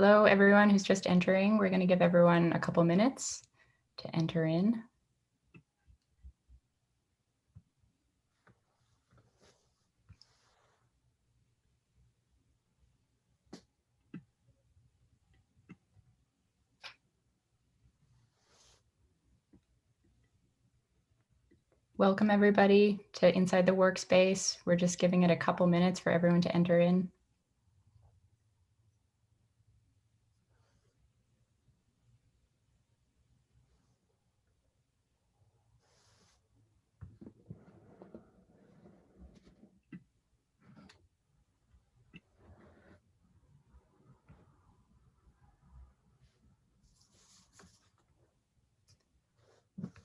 Hello, everyone who's just entering. We're going to give everyone a couple minutes to enter in. Welcome, everybody, to Inside the Workspace. We're just giving it a couple minutes for everyone to enter in.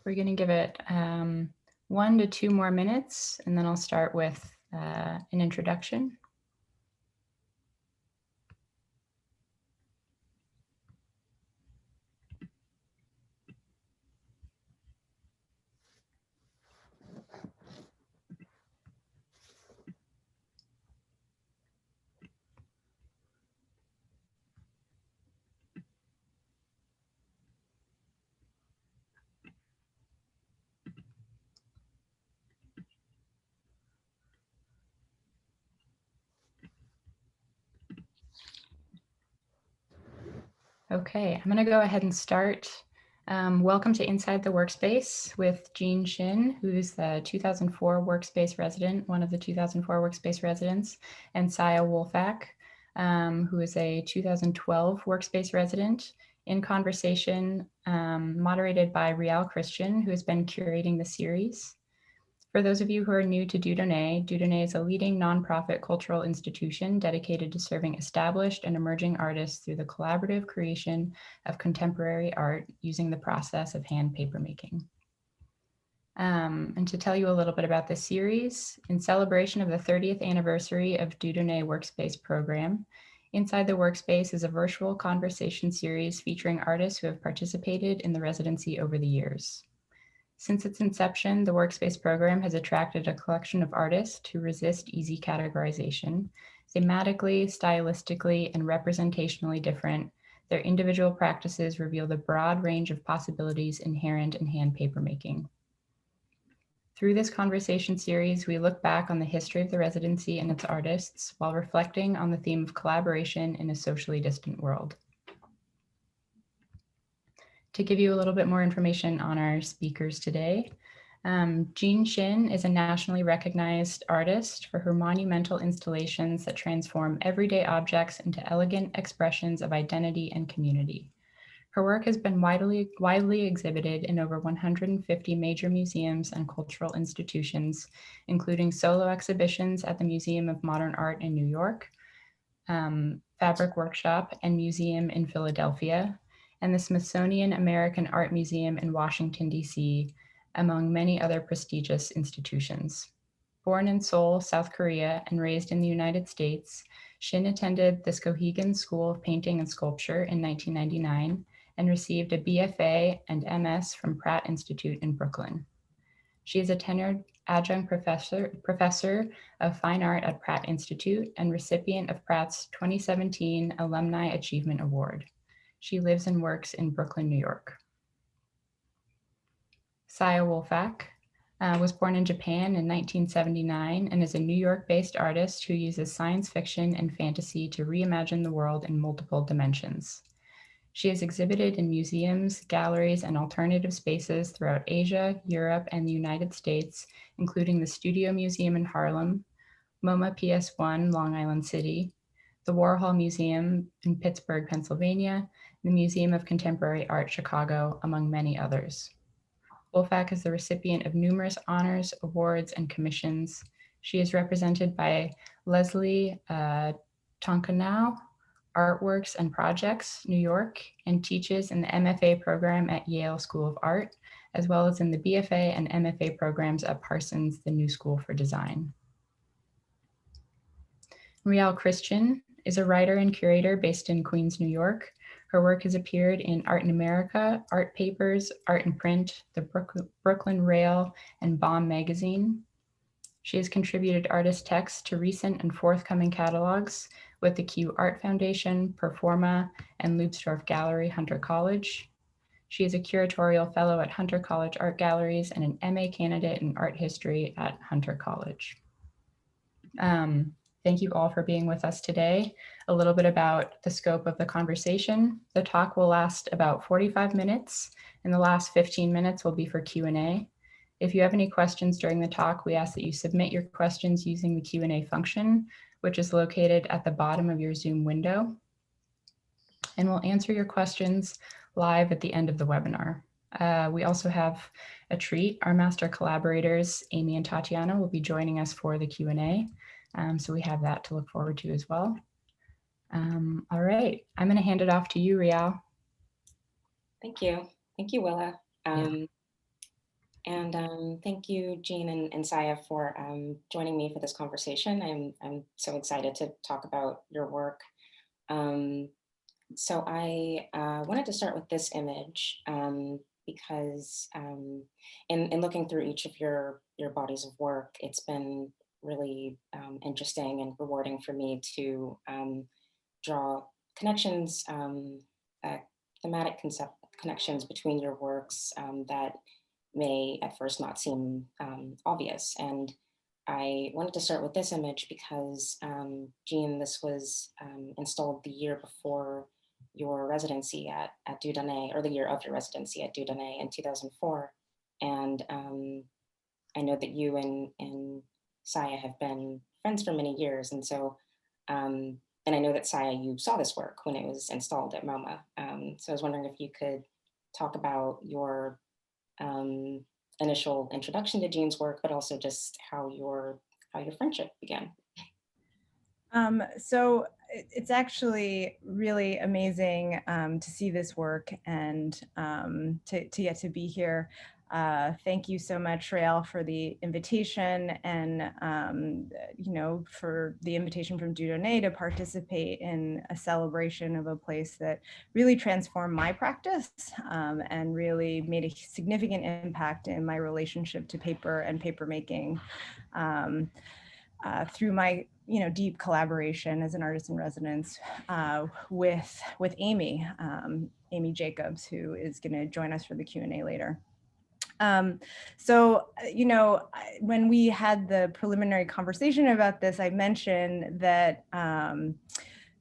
We're going to give it 1 to 2 more minutes, and then I'll start with an introduction. Okay, I'm going to go ahead and start. Welcome to Inside the Workspace with Shin, who's the 2004 Workspace Resident, one of the 2004 Workspace Residents, and Saya Woolfalk, who is a 2012 Workspace Resident, in conversation moderated by Rial Christian, who has been curating the series. For those of you who are new to Dieu Donné, Dieu Donné is a leading nonprofit cultural institution dedicated to serving established and emerging artists through the collaborative creation of contemporary art using the process of hand papermaking. And to tell you a little bit about this series, in celebration of the 30th anniversary of Dieu Donné Workspace Program, Inside the Workspace is a virtual conversation series featuring artists who have participated in the residency over the years. Since its inception, the Workspace program has attracted a collection of artists who resist easy categorization. Thematically, stylistically, and representationally different, their individual practices reveal the broad range of possibilities inherent in hand papermaking. Through this conversation series, we look back on the history of the residency and its artists while reflecting on the theme of collaboration in a socially distant world. To give you a little bit more information on our speakers today, Shin is a nationally recognized artist for her monumental installations that transform everyday objects into elegant expressions of identity and community. Her work has been widely exhibited in over 150 major museums and cultural institutions, including solo exhibitions at the Museum of Modern Art in New York, Fabric Workshop and Museum in Philadelphia, and the Smithsonian American Art Museum in Washington, D.C., among many other prestigious institutions. Born in Seoul, South Korea, and raised in the United States, Shin attended the Skowhegan School of Painting and Sculpture in 1999 and received a BFA and MS from Pratt Institute in Brooklyn. She is a tenured adjunct professor of fine art at Pratt Institute and recipient of Pratt's 2017 Alumni Achievement Award. She lives and works in Brooklyn, New York. Saya Woolfalk was born in Japan in 1979 and is a New York-based artist who uses science fiction and fantasy to reimagine the world in multiple dimensions. She has exhibited in museums, galleries, and alternative spaces throughout Asia, Europe, and the United States, including the Studio Museum in Harlem, MoMA PS1, Long Island City, the Warhol Museum in Pittsburgh, Pennsylvania, the Museum of Contemporary Art, Chicago, among many others. Woolfalk is the recipient of numerous honors, awards, and commissions. She is represented by Leslie Tonkanau, Artworks and Projects, New York, and teaches in the MFA program at Yale School of Art, as well as in the BFA and MFA programs at Parsons, the New School for Design. Rial Christian is a writer and curator based in Queens, New York. Her work has appeared in Art in America, Art Papers, Art in Print, the Brooklyn Rail, and Bomb magazine. She has contributed artist texts to recent and forthcoming catalogs, with the Q Art Foundation, Performa, and Leibsdorf Gallery, Hunter College. She is a curatorial fellow at Hunter College Art Galleries and an MA candidate in art history at Hunter College. Thank you all for being with us today. A little bit about the scope of the conversation. The talk will last about 45 minutes, and the last 15 minutes will be for Q&A. If you have any questions during the talk, we ask that you submit your questions using the Q&A function, which is located at the bottom of your Zoom window. And we'll answer your questions live at the end of the webinar. We also have a treat. Our master collaborators, Amy and Tatiana, will be joining us for the Q&A. So we have that to look forward to as well. All right, I'm going to hand it off to you, Rial. Thank you. Thank you, Willa. And thank you, Jean and Saya, for joining me for this conversation. I'm so excited to talk about your work. So I wanted to start with this image because in looking through each of your bodies of work, it's been really interesting and rewarding for me to draw connections, thematic connections between your works that may at first not seem obvious. And I wanted to start with this image because, Jean, this was installed the year before your residency at Dieu Donné, or the year of your residency at Dieu Donné in 2004. And I know that you and Saya have been friends for many years. And so, and I know that Saya, you saw this work when it was installed at MoMA. So I was wondering if you could talk about your initial introduction to Jean's work, but also just how your friendship began. So it's actually really amazing to see this work and to get to be here. Thank you so much, Rael, for the invitation and for the invitation from Dieu Donné to participate in a celebration of a place that really transformed my practice and really made a significant impact in my relationship to paper and paper making. Through my deep collaboration as an artist in residence with Amy Jacobs, who is going to join us for the Q&A later. So, when we had the preliminary conversation about this, I mentioned that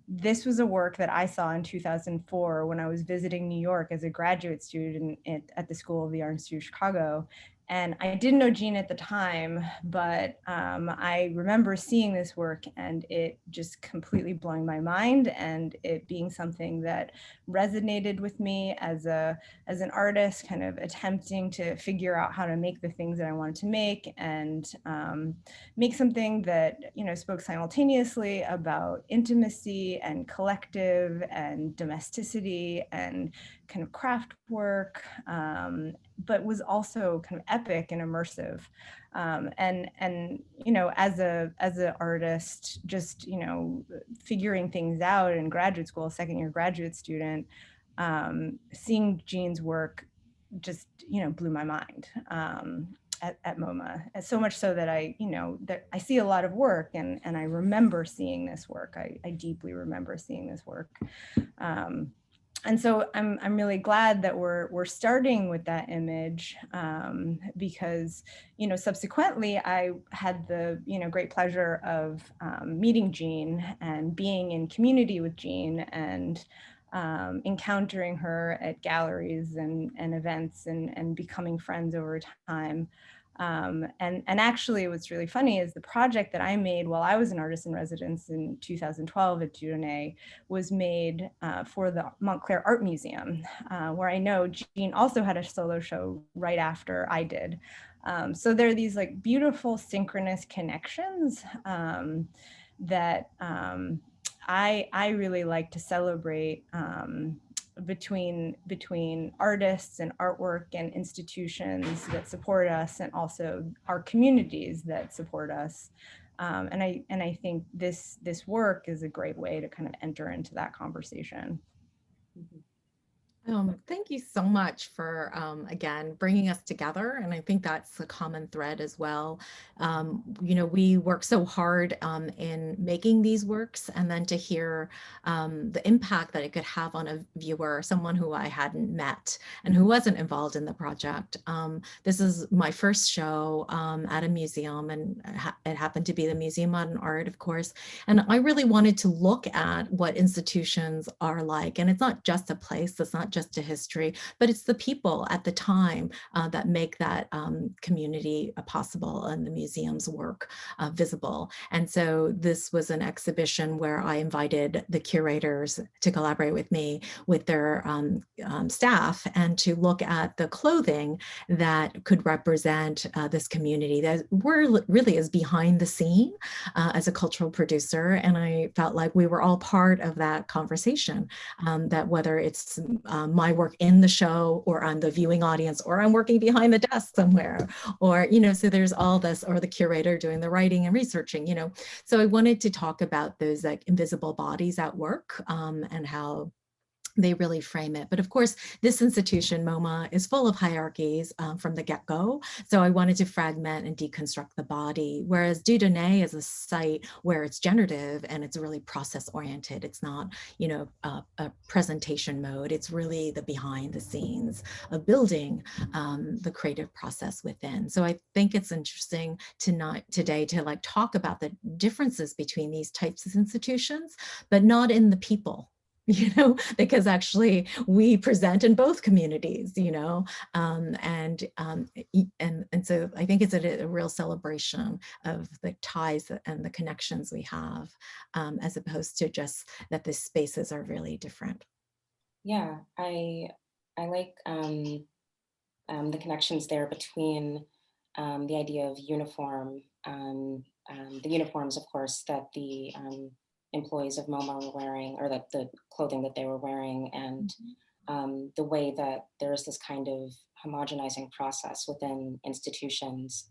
this was a work that I saw in 2004 when I was visiting New York as a graduate student at the School of the Art Institute of Chicago. And I didn't know Jean at the time, but I remember seeing this work and it just completely blowing my mind, and it being something that resonated with me as an artist, kind of attempting to figure out how to make the things that I wanted to make, and make something that spoke simultaneously about intimacy and collective and domesticity and kind of craft work, but was also kind of epic and immersive. And as an artist, just figuring things out in graduate school, second year graduate student, seeing Jean's work just blew my mind at MoMA, and so much so that I see a lot of work, and I remember seeing this work. I deeply remember seeing this work. And so I'm really glad that we're starting with that image, because subsequently I had the great pleasure of meeting Jean and being in community with Jean and encountering her at galleries and events and becoming friends over time. And actually what's really funny is the project that I made while I was an artist in residence in 2012 at Dieu Donné was made for the Montclair Art Museum, where I know Jean also had a solo show right after I did. So there are these like beautiful synchronous connections that I really like to celebrate between artists and artwork and institutions that support us, and also our communities that support us. And I think this work is a great way to kind of enter into that conversation. Mm-hmm. Thank you so much for, again, bringing us together. And I think that's a common thread as well. We work so hard in making these works, and then to hear the impact that it could have on a viewer, someone who I hadn't met and who wasn't involved in the project. This is my first show at a museum, and it happened to be the Museum of Modern Art, of course. And I really wanted to look at what institutions are like. And it's not just a place, it's not just a history, but it's the people at the time that make that community possible and the museum's work visible. And so this was an exhibition where I invited the curators to collaborate with me with their staff and to look at the clothing that could represent this community that really is behind the scene as a cultural producer. And I felt like we were all part of that conversation, that whether it's my work in the show or on the viewing audience, or I'm working behind the desk somewhere, or, so there's all this, or the curator doing the writing and researching, So I wanted to talk about those like invisible bodies at work, and how they really frame it. But of course, this institution, MoMA, is full of hierarchies from the get-go. So I wanted to fragment and deconstruct the body, whereas Dieu Donné is a site where it's generative and it's really process-oriented. It's not, a presentation mode. It's really the behind the scenes of building the creative process within. So I think it's interesting today to like talk about the differences between these types of institutions, but not in the people. Because actually we present in both communities, and so I think it's a real celebration of the ties and the connections we have, as opposed to just that the spaces are really different. Yeah, I like the connections there between the idea of uniform, the uniforms, of course, that the employees of MoMA were wearing, or that the clothing that they were wearing, and the way that there is this kind of homogenizing process within institutions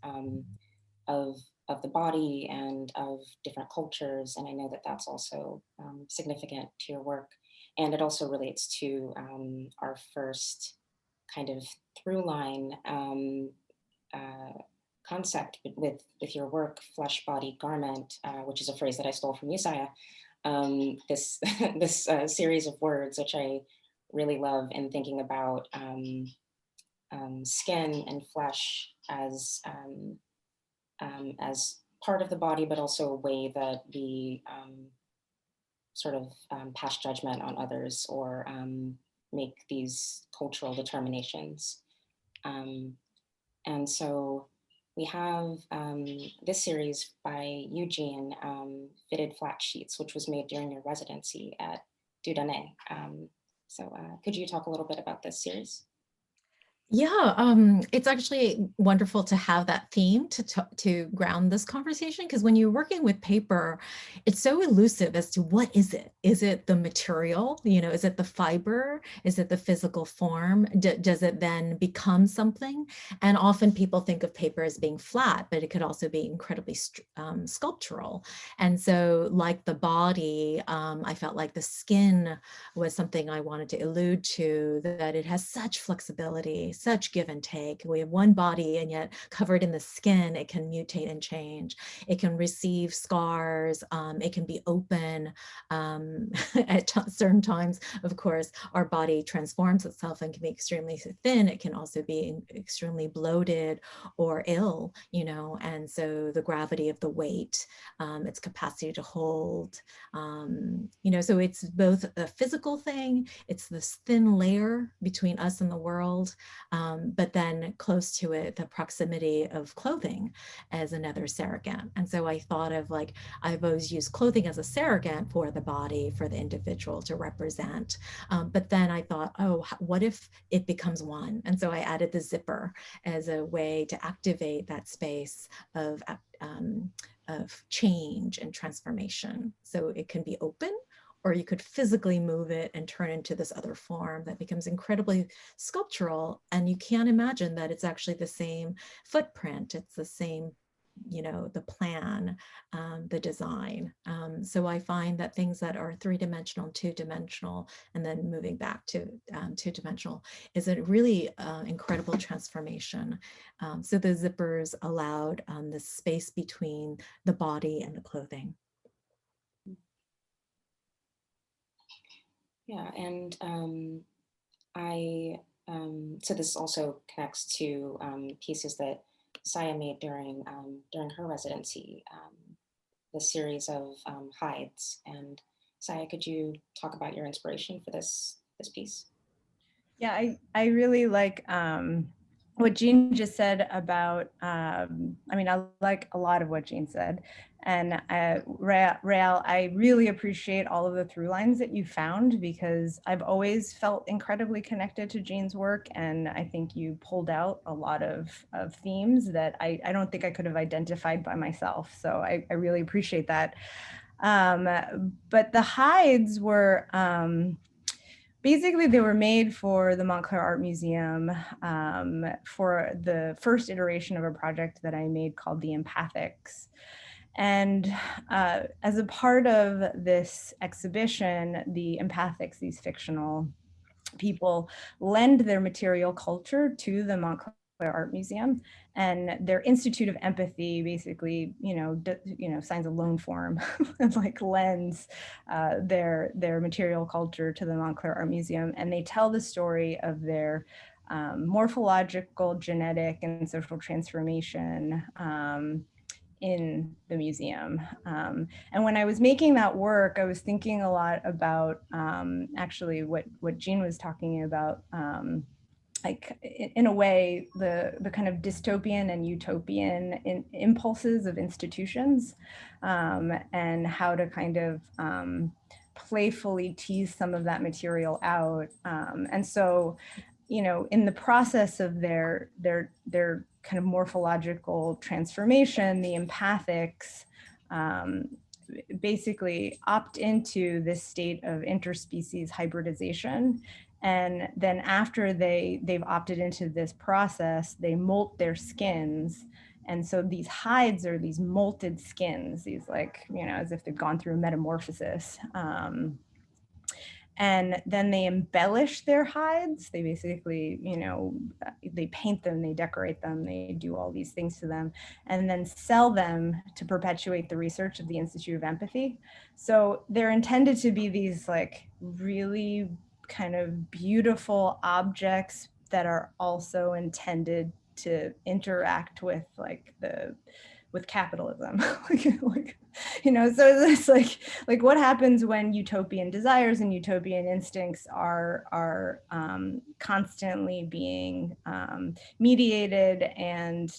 of the body and of different cultures. And I know that that's also significant to your work. And it also relates to our first kind of through line concept with your work, flesh, body, garment, which is a phrase that I stole from you, Saya. This this series of words, which I really love in thinking about skin and flesh as part of the body, but also a way that we sort of pass judgment on others, or make these cultural determinations. And so we have this series by Eugene, Fitted Flat Sheets, which was made during your residency at Dieu Donné. So could you talk a little bit about this series? Yeah, it's actually wonderful to have that theme to ground this conversation, because when you're working with paper, it's so elusive as to what is it? Is it the material? Is it the fiber? Is it the physical form? Does it then become something? And often people think of paper as being flat, but it could also be incredibly sculptural. And so, like the body, I felt like the skin was something I wanted to allude to, that it has such flexibility, such give and take. We have one body, and yet covered in the skin, it can mutate and change. It can receive scars. It can be open. At certain times, of course, our body transforms itself and can be extremely thin. It can also be extremely bloated or ill, and so the gravity of the weight, its capacity to hold, so it's both a physical thing, it's this thin layer between us and the world, but then close to it, the proximity of clothing as another surrogate. And so I thought of I've always used clothing as a surrogate for the body, for the individual to represent. But then I thought, oh, what if it becomes one? And so I added the zipper as a way to activate that space of change and transformation. So it can be open, or you could physically move it and turn into this other form that becomes incredibly sculptural. And you can't imagine that it's actually the same footprint. It's the same the plan, the design. So I find that things that are 3-dimensional, 2-dimensional, and then moving back to 2-dimensional is a really incredible transformation. So the zippers allowed the space between the body and the clothing. Yeah, and so this also connects to pieces that Saya made during her residency, the series of hides. And Saya, could you talk about your inspiration for this piece? Yeah, I really like what Jean just said about, I mean, I like a lot of what Jean said. And Rael, I really appreciate all of the through lines that you found, because I've always felt incredibly connected to Jean's work. And I think you pulled out a lot of themes that I don't think I could have identified by myself. So I really appreciate that. But the hides were, basically, they were made for the Montclair Art Museum for the first iteration of a project that I made called the Empathics. And as a part of this exhibition, the Empathics, these fictional people, lend their material culture to the Montclair Art Museum, and their Institute of Empathy basically, signs a loan form and like lends their material culture to the Montclair Art Museum, and they tell the story of their morphological, genetic, and social transformation in the museum. And when I was making that work, I was thinking a lot about actually what Jean was talking about, like in a way, the kind of dystopian and utopian impulses of institutions, and how to kind of playfully tease some of that material out. And so, in the process of their kind of morphological transformation, the Empathics basically opt into this state of interspecies hybridization. And then after they've opted into this process, they molt their skins. And so these hides are these molted skins, these as if they've gone through a metamorphosis. And then they embellish their hides. They basically, they paint them, they decorate them, they do all these things to them, and then sell them to perpetuate the research of the Institute of Empathy. So they're intended to be these really kind of beautiful objects that are also intended to interact with with capitalism. So it's like what happens when utopian desires and utopian instincts are constantly being mediated and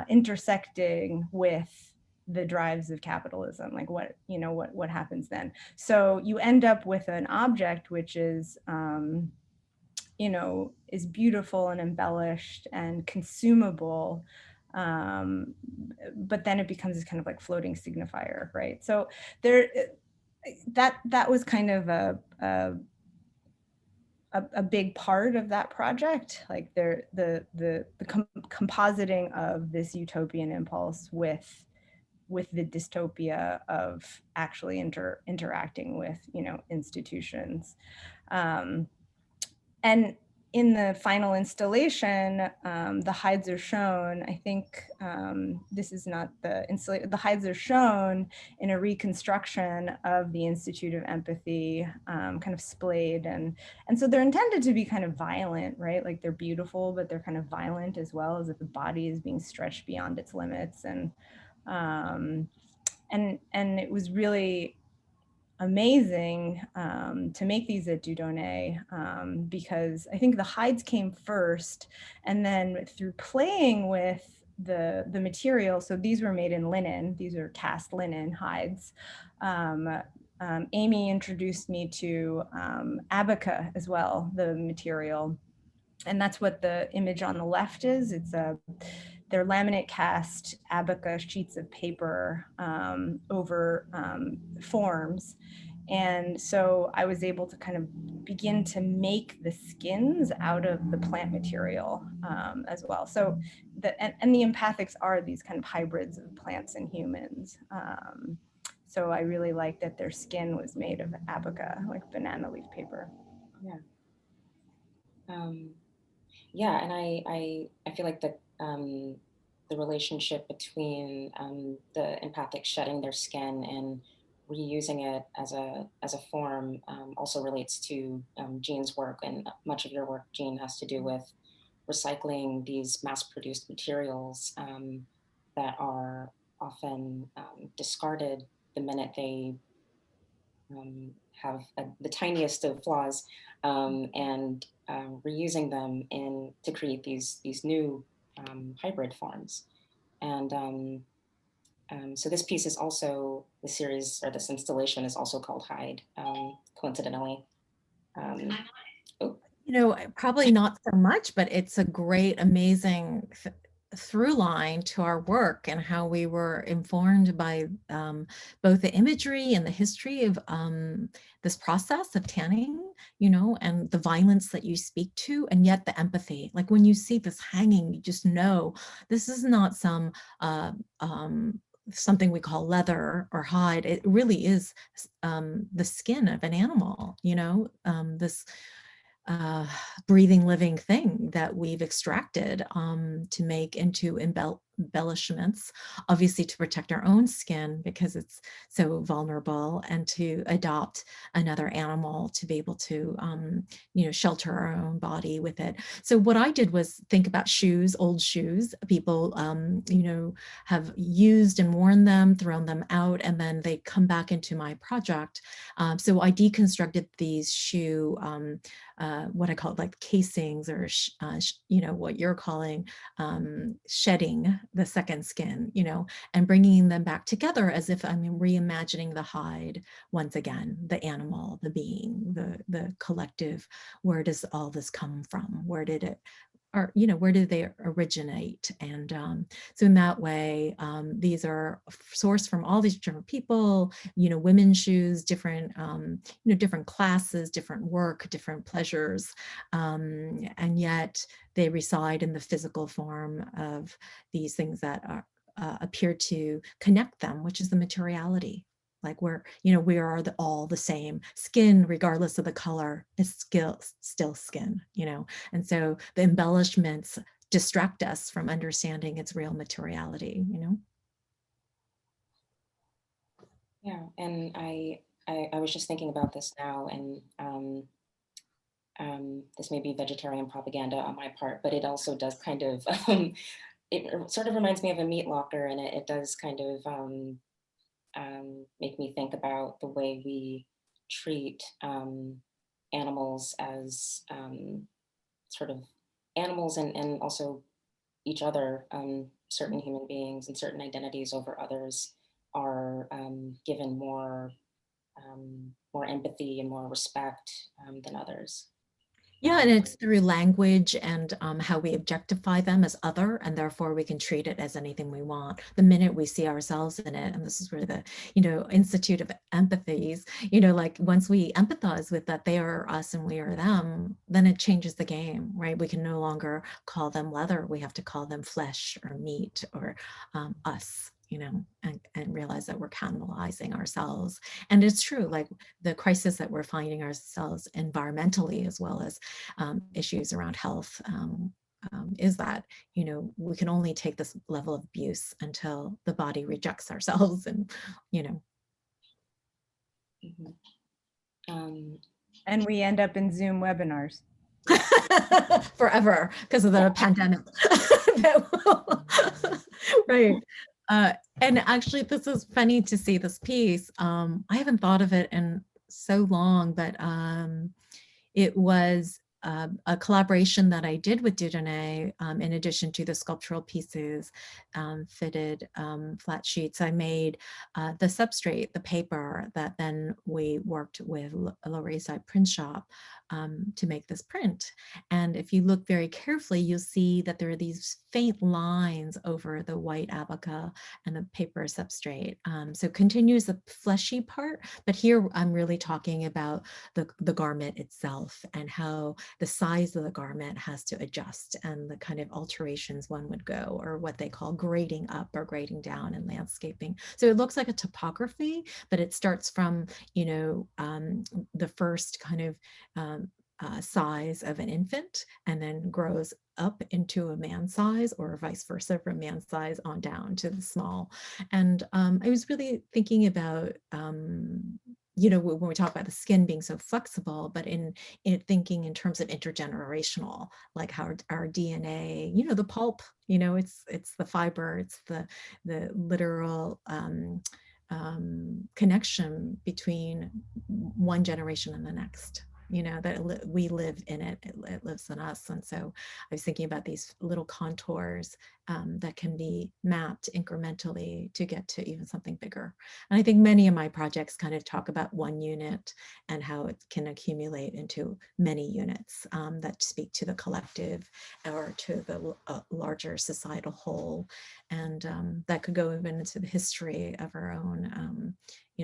intersecting with the drives of capitalism. Like what happens then? So you end up with an object which is is beautiful and embellished and consumable, but then it becomes this kind of like floating signifier, right? So that was kind of a big part of that project, like the compositing of this utopian impulse with the dystopia of actually interacting with institutions. And in the final installation, the hides are shown. I think this is not the installation. The hides are shown in a reconstruction of the Institute of Empathy, kind of splayed, and so they're intended to be kind of violent, right? Like they're beautiful, but they're kind of violent as well, as if the body is being stretched beyond its limits, and it was really amazing to make these at Dieu Donné, because I think the hides came first, and then through playing with the material, so these were made in linen, these are cast linen hides. Amy introduced me to abaca as well, the material, and that's what the image on the left is. It's they're laminate cast abaca sheets of paper over forms. And so I was able to kind of begin to make the skins out of the plant material as well. So and the empathics are these kind of hybrids of plants and humans. So I really like that their skin was made of abaca, like banana leaf paper. Yeah. Yeah, and I feel like the relationship between the empathic shedding their skin and reusing it as a form also relates to Jean's work, and much of your work, Jean, has to do with recycling these mass-produced materials that are often discarded the minute they have the tiniest of flaws, and reusing them to create these new hybrid forms. And so this piece is also, the series, or this installation is also called Hide, coincidentally. Oh, You know, probably not so much, but it's a great, amazing through line to our work and how we were informed by both the imagery and the history of this process of tanning, you know, and the violence that you speak to, and yet the empathy. Like when you see this hanging, you just know this is not some something we call leather or hide. It really is the skin of an animal, you know, this breathing living thing that we've extracted to make into embellishments, obviously to protect our own skin because it's so vulnerable, and to adopt another animal to be able to, you know, shelter our own body with it. So what I did was think about shoes, old shoes. People, you know, have used and worn them, thrown them out, and then they come back into my project. So I deconstructed these shoe, what I call like casings, or you know, what you're calling shedding the second skin, you know, and bringing them back together as if I'm reimagining the hide once again, the animal, the being, the collective. Where does all this come from? Where did it, or, you know, where did they originate? And so in that way, these are sourced from all these different people, you know, women's shoes, different, you know, different classes, different work, different pleasures. And yet they reside in the physical form of these things that are, appear to connect them, which is the materiality. Like we're, you know, we are all the same. Skin, regardless of the color, is still skin, you know. And so the embellishments distract us from understanding its real materiality, you know. yeah, and I was just thinking about this now, and this may be vegetarian propaganda on my part, but it also does kind of, it sort of reminds me of a meat locker, and it does kind of make me think about the way we treat animals as sort of animals, and also each other. Certain human beings and certain identities over others are given more empathy and more respect than others. Yeah, and it's through language and how we objectify them as other, and therefore we can treat it as anything we want. The minute we see ourselves in it, and this is where the, you know, Institute of Empathies, you know, like once we empathize with that they are us and we are them, then it changes the game, right? We can no longer call them leather. We have to call them flesh or meat or us, you know, and realize that we're cannibalizing ourselves. And it's true, like the crisis that we're finding ourselves environmentally, as well as issues around health, is that, you know, we can only take this level of abuse until the body rejects ourselves, and, you know. Mm-hmm. And we end up in Zoom webinars. Forever, because of the pandemic. Right. And actually, this is funny to see this piece. I haven't thought of it in so long, but it was a collaboration that I did with Dieu Donné, in addition to the sculptural pieces, fitted flat sheets. I made the substrate, the paper, that then we worked with Lower East Side Print Shop to make this print. And if you look very carefully, you'll see that there are these faint lines over the white abaca and the paper substrate. So continues the fleshy part, but here I'm really talking about the garment itself and how the size of the garment has to adjust and the kind of alterations one would go, or what they call grading up or grading down in landscaping. So it looks like a topography, but it starts from, the first kind of size of an infant and then grows up into a man size, or vice versa, from man size on down to the small. And I was really thinking about, when we talk about the skin being so flexible, but in thinking in terms of intergenerational, like how our DNA, the pulp, it's the fiber, it's the literal connection between one generation and the next. That we live in it, it lives in us. And so I was thinking about these little contours that can be mapped incrementally to get to even something bigger. And I think many of my projects kind of talk about one unit and how it can accumulate into many units that speak to the collective or to the larger societal whole. And that could go even into the history of our own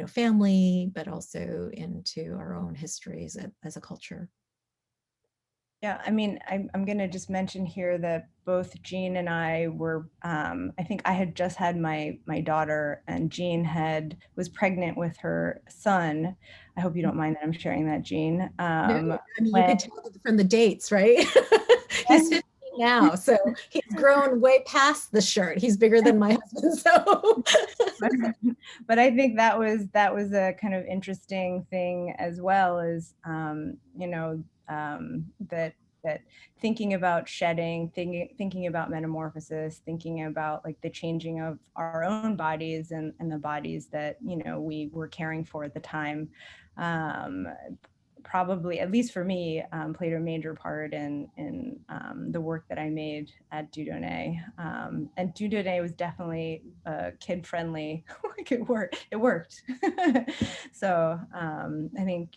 family, but also into our own histories as a culture. Yeah, I mean, I'm going to just mention here that both Jean and I were, I think I had just had my daughter, and Jean was pregnant with her son. I hope you don't mind that I'm sharing that, Jean. No, I mean, you can tell from the dates, right? He's 15 now, so he's grown way past the shirt. He's bigger than my husband, so. But I think that was a kind of interesting thing as well, as that thinking about shedding, thinking about metamorphosis, thinking about like the changing of our own bodies and the bodies that we were caring for at the time, probably, at least for me, played a major part in the work that I made at Dieu Donné. And Dieu Donné was definitely kid-friendly. It worked. So I think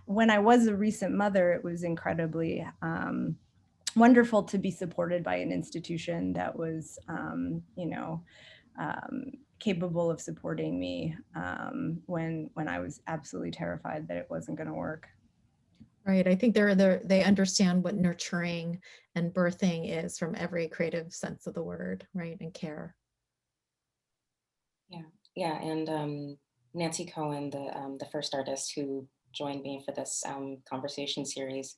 when I was a recent mother, it was incredibly wonderful to be supported by an institution that was, capable of supporting me when I was absolutely terrified that it wasn't going to work. Right. I think they understand what nurturing and birthing is from every creative sense of the word, right? And care. Yeah. And Nancy Cohen, the first artist who joined me for this conversation series,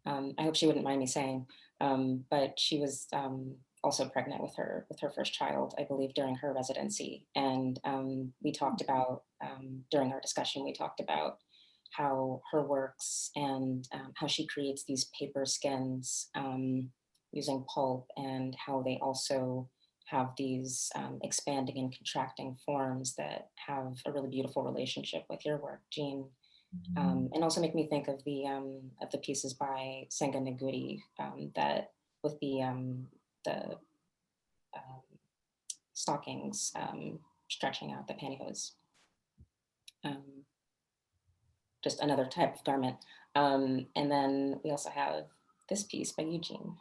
I hope she wouldn't mind me saying, but she was also pregnant with her first child, I believe, during her residency. And we talked about, during our discussion, we talked about how her works and how she creates these paper skins using pulp, and how they also have these expanding and contracting forms that have a really beautiful relationship with your work, Jean. And also make me think of the pieces by Senga Naguri that with the stockings stretching out the pantyhose. Just another type of garment. And then we also have this piece by Eugene.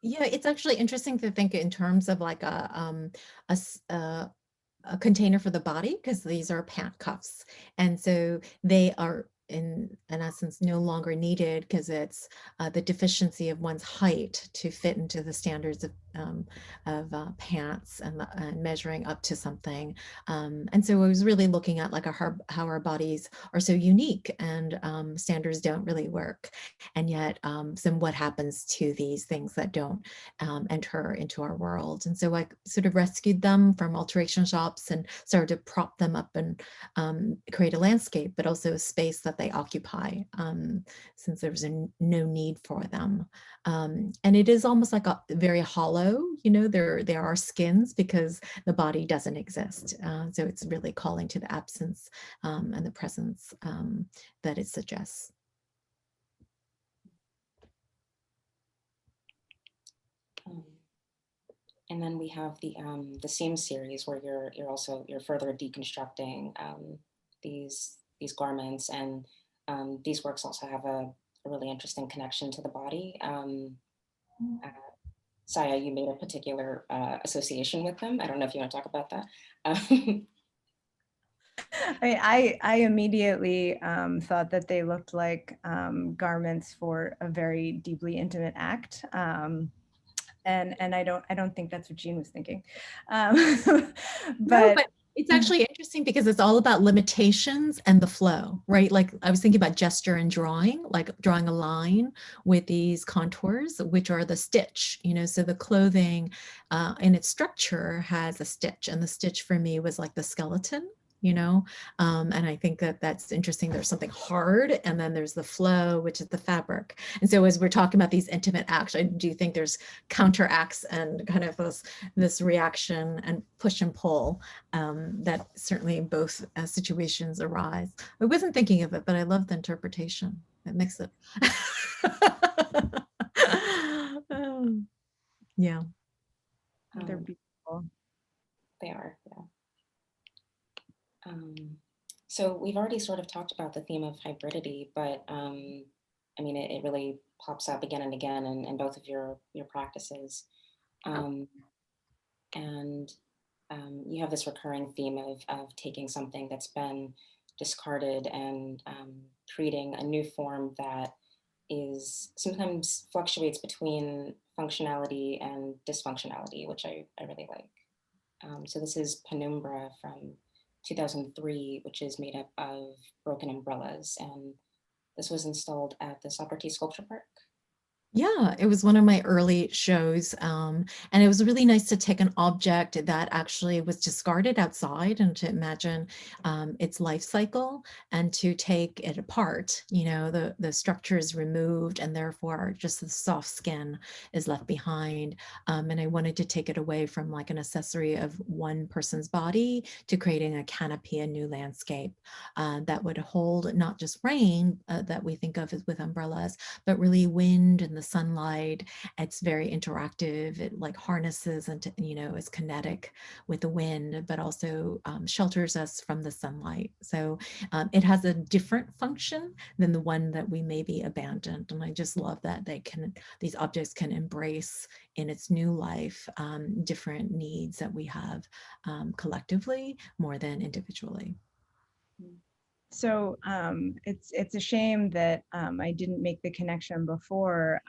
Yeah, it's actually interesting to think in terms of like a container for the body, because these are pant cuffs. And so they are in essence no longer needed because it's the deficiency of one's height to fit into the standards of pants and measuring up to something. And so I was really looking at like how our bodies are so unique, and standards don't really work. And yet, so what happens to these things that don't enter into our world? And so I sort of rescued them from alteration shops and started to prop them up and create a landscape, but also a space that they occupy, since there was no need for them. And it is almost like a very hollow, there are skins because the body doesn't exist. So it's really calling to the absence and the presence that it suggests. And then we have the seam series where you're further deconstructing these garments, and these works also have a really interesting connection to the body. Saya, you made a particular association with them. I don't know if you want to talk about that. I immediately thought that they looked like garments for a very deeply intimate act. And I don't think that's what Jean was thinking. No, but it's actually interesting because it's all about limitations and the flow, right? Like I was thinking about gesture and drawing, like drawing a line with these contours, which are the stitch, you know, so the clothing in its structure has a stitch, and the stitch for me was like the skeleton, you know, and I think that that's interesting. There's something hard, and then there's the flow, which is the fabric. And so as we're talking about these intimate acts, I do think there's counteracts and kind of this reaction and push and pull that certainly in both situations arise. I wasn't thinking of it, but I love the interpretation. It makes it. Yeah. They're beautiful. They are, yeah. So we've already sort of talked about the theme of hybridity, but I mean, it really pops up again and again in both of your practices. And you have this recurring theme of taking something that's been discarded and creating a new form that is sometimes fluctuates between functionality and dysfunctionality, which I really like. So this is Penumbra from 2003, which is made up of broken umbrellas. And this was installed at the Socrates Sculpture Park. Yeah, it was one of my early shows. And it was really nice to take an object that actually was discarded outside and to imagine its life cycle and to take it apart. You know, the structure is removed and therefore just the soft skin is left behind. And I wanted to take it away from like an accessory of one person's body to creating a canopy, a new landscape that would hold not just rain that we think of as with umbrellas, but really wind and the sunlight. It's very interactive. It like harnesses and, you know, is kinetic with the wind, but also shelters us from the sunlight. So it has a different function than the one that we maybe abandoned. And I just love that these objects can embrace in its new life different needs that we have collectively more than individually. So it's a shame that I didn't make the connection before,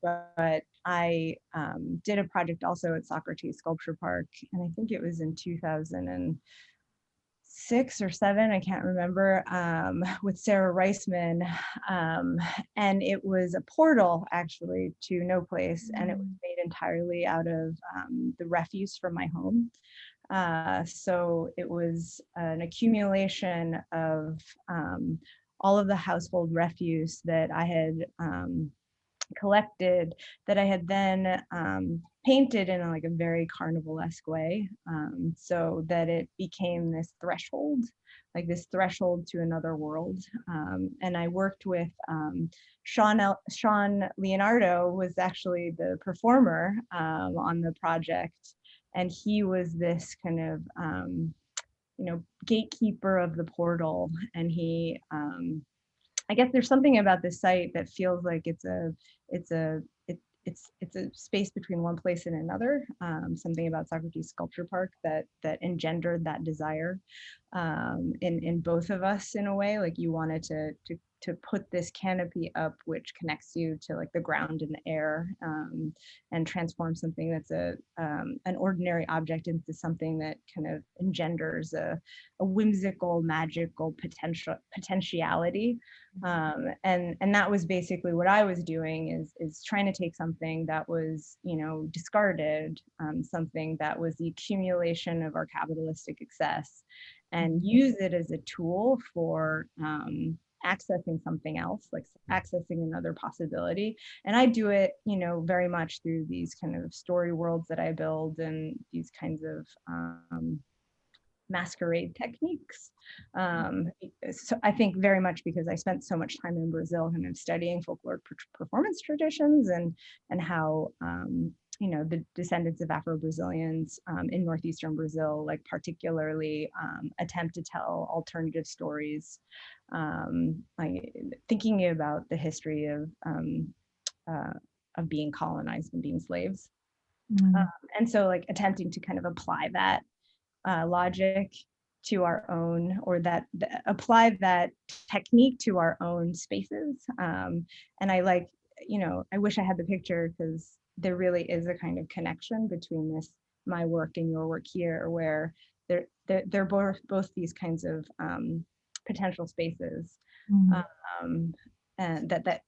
but I did a project also at Socrates Sculpture Park, and I think it was in 2006 or 7, I can't remember, with Sarah Reisman, and it was a portal actually to no place, and it was made entirely out of the refuse from my home. So it was an accumulation of all of the household refuse that I had collected, that I had then painted in like a very carnivalesque way, so that it became this threshold, like this threshold to another world. And I worked with Sean Leonardo was actually the performer on the project. And he was this kind of, you know, gatekeeper of the portal. And he, I guess there's something about this site that feels like it's a space between one place and another. Something about Socrates Sculpture Park that engendered that desire in both of us in a way. Like you wanted to put this canopy up, which connects you to like the ground and the air, and transform something that's an ordinary object into something that kind of engenders a whimsical, magical potentiality. And that was basically what I was doing, is trying to take something that was, you know, discarded, something that was the accumulation of our capitalistic excess, and use it as a tool for accessing something else, like accessing another possibility. And I do it, you know, very much through these kind of story worlds that I build and these kinds of masquerade techniques. So I think very much because I spent so much time in Brazil kind of studying folklore performance traditions and how the descendants of Afro-Brazilians in Northeastern Brazil, like particularly attempt to tell alternative stories, like thinking about the history of being colonized and being slaves. And so like attempting to kind of apply that logic to our own, or apply that technique to our own spaces. And I like, I wish I had the picture, because there really is a kind of connection between my work and your work here, where they're both these kinds of potential spaces, and that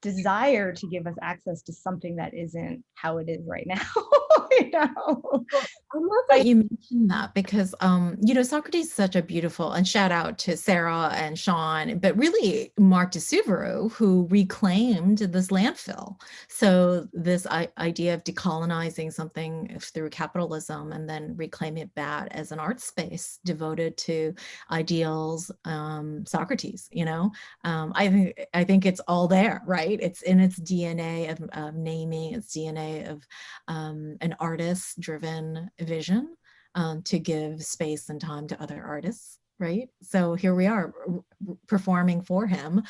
desire to give us access to something that isn't how it is right now. I love that you mentioned that, because Socrates is such a beautiful, and shout out to Sarah and Sean, but really Mark de Suveru, who reclaimed this landfill. So this idea of decolonizing something through capitalism and then reclaim it back as an art space devoted to ideals, Socrates, I think it's all there, right? It's in its DNA of naming, its DNA of an artist-driven vision to give space and time to other artists, right? So here we are performing for him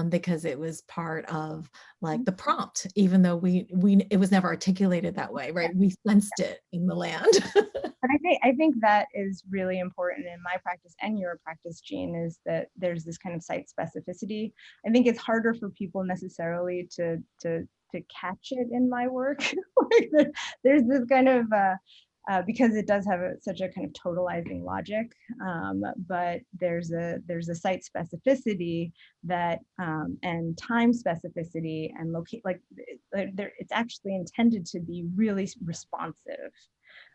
because it was part of like the prompt, even though it was never articulated that way, right? We sensed it in the land. But I think that is really important in my practice and your practice, Jean, is that there's this kind of site specificity. I think it's harder for people necessarily to catch it in my work. There's this kind of because it does have such a kind of totalizing logic, but there's a site specificity that and time specificity and it's actually intended to be really responsive.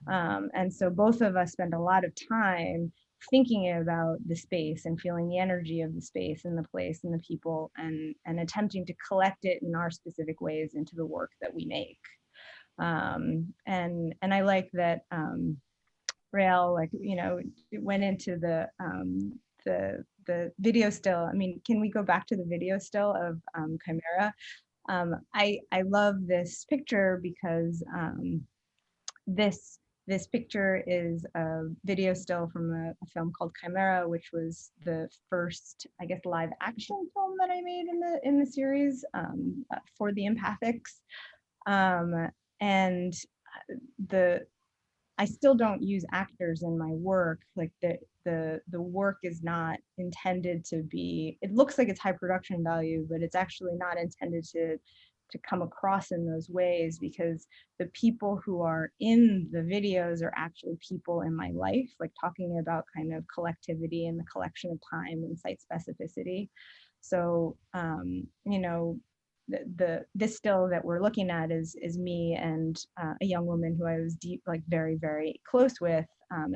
And so both of us spend a lot of time thinking about the space and feeling the energy of the space and the place and the people, and attempting to collect it in our specific ways into the work that we make. And I like that Rael, like, it went into the video still. I mean, can we go back to the video still of Chimera? I love this picture because this picture is a video still from a film called Chimera, which was the first, I guess, live action film that I made in the series for the Empathics. And I still don't use actors in my work. Like the work is not intended to be, it looks like it's high production value, but it's actually not intended to come across in those ways, because the people who are in the videos are actually people in my life, like talking about kind of collectivity and the collection of time and site specificity. So, this still that we're looking at is me and a young woman who I was very, very close with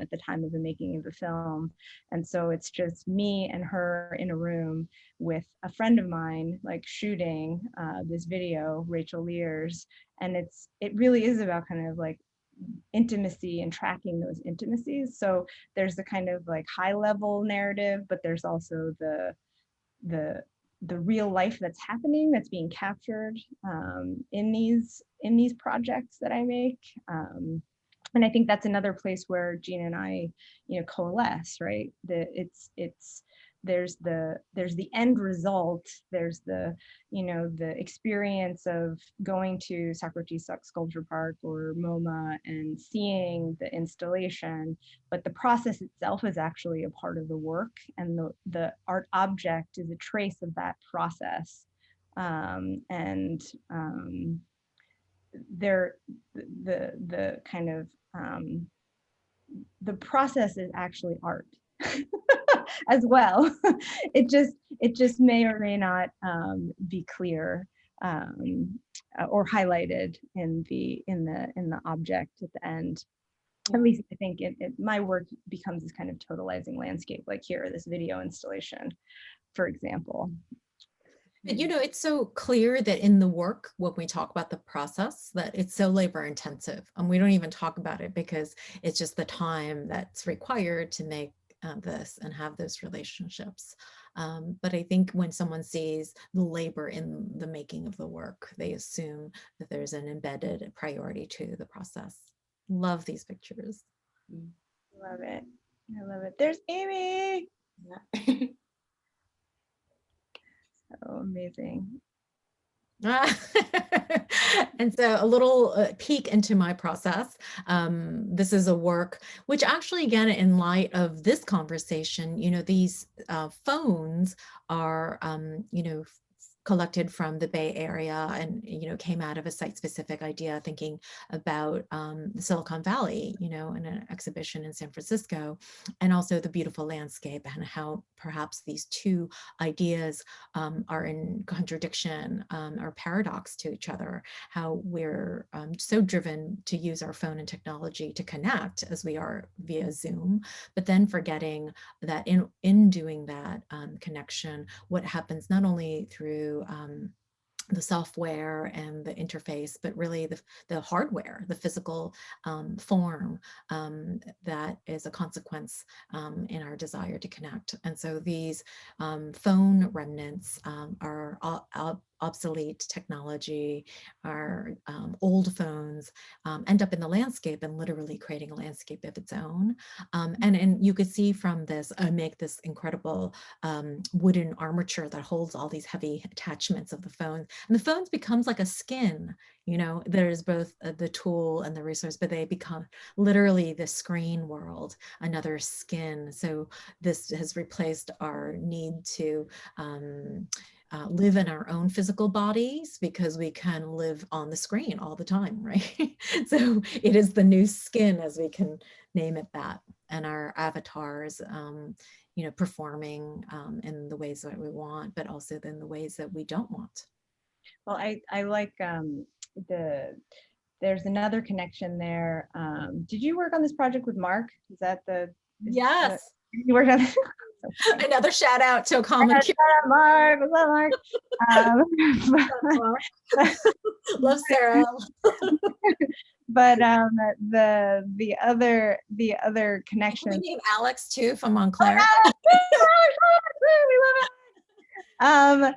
at the time of the making of the film. And so it's just me and her in a room with a friend of mine, like shooting this video, Rachel Lears. And it really is about kind of like intimacy and tracking those intimacies. So there's the kind of like high level narrative, but there's also the real life that's happening, that's being captured in these projects that I make. And I think that's another place where Jean and I, coalesce, right? There's the end result, there's the experience of going to Socrates Sculpture Park or MoMA and seeing the installation, but the process itself is actually a part of the work, and the art object is a trace of that process. The kind of the process is actually art as well. It just may or may not be clear or highlighted in the object at the end. At least I think my work becomes this kind of totalizing landscape, like here, this video installation, for example. But it's so clear that in the work, when we talk about the process, that it's so labor intensive, and we don't even talk about it because it's just the time that's required to make this and have those relationships. But I think when someone sees the labor in the making of the work, they assume that there's an embedded priority to the process. Love these pictures. Love it. I love it. There's Amy. Yeah. So amazing. And so a little peek into my process. This is a work which actually, again, in light of this conversation, these phones are, collected from the Bay Area and, came out of a site-specific idea thinking about the Silicon Valley, in an exhibition in San Francisco, and also the beautiful landscape and how perhaps these two ideas are in contradiction or paradox to each other, how we're so driven to use our phone and technology to connect as we are via Zoom, but then forgetting that in doing that connection, what happens not only through the software and the interface, but really the hardware, the physical form that is a consequence in our desire to connect. And so these phone remnants are obsolete technology, our old phones end up in the landscape and literally creating a landscape of its own. And you could see from this, make this incredible wooden armature that holds all these heavy attachments of the phone. And the phones becomes like a skin, there's both the tool and the resource, but they become literally the screen world, another skin. So this has replaced our need to live in our own physical bodies because we can live on the screen all the time, right? So it is the new skin, as we can name it that, and our avatars, performing in the ways that we want, but also in the ways that we don't want. Well, I like there's another connection there. Did you work on this project with Mark? Is that Yes. You worked on this? Another shout out to a common Mark. What's up, Mark? Love Sarah. But the other connection. We name Alex too from Montclair. We love it.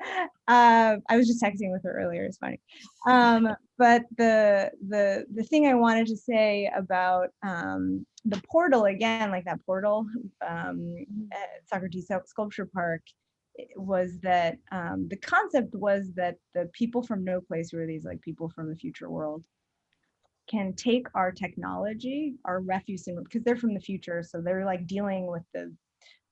I was just texting with her earlier. It's funny. But the thing I wanted to say about the portal, again, like that portal at Socrates Sculpture Park, was that the concept was that the people from no place, who are these like people from the future world, can take our technology, our refuse, because they're from the future, so they're like dealing with the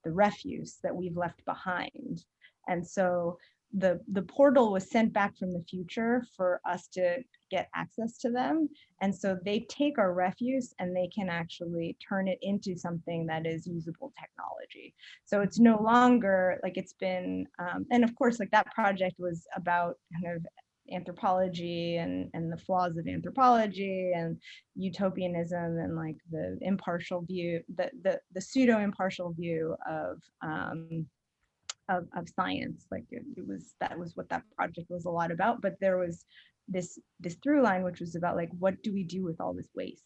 refuse that we've left behind. And so the portal was sent back from the future for us to get access to them. And so they take our refuse and they can actually turn it into something that is usable technology. So it's no longer like it's been, and of course, like that project was about kind of anthropology and the flaws of anthropology and utopianism and like the impartial view, the pseudo impartial view of science. Like that was what that project was a lot about. But there was this through line, which was about like, what do we do with all this waste?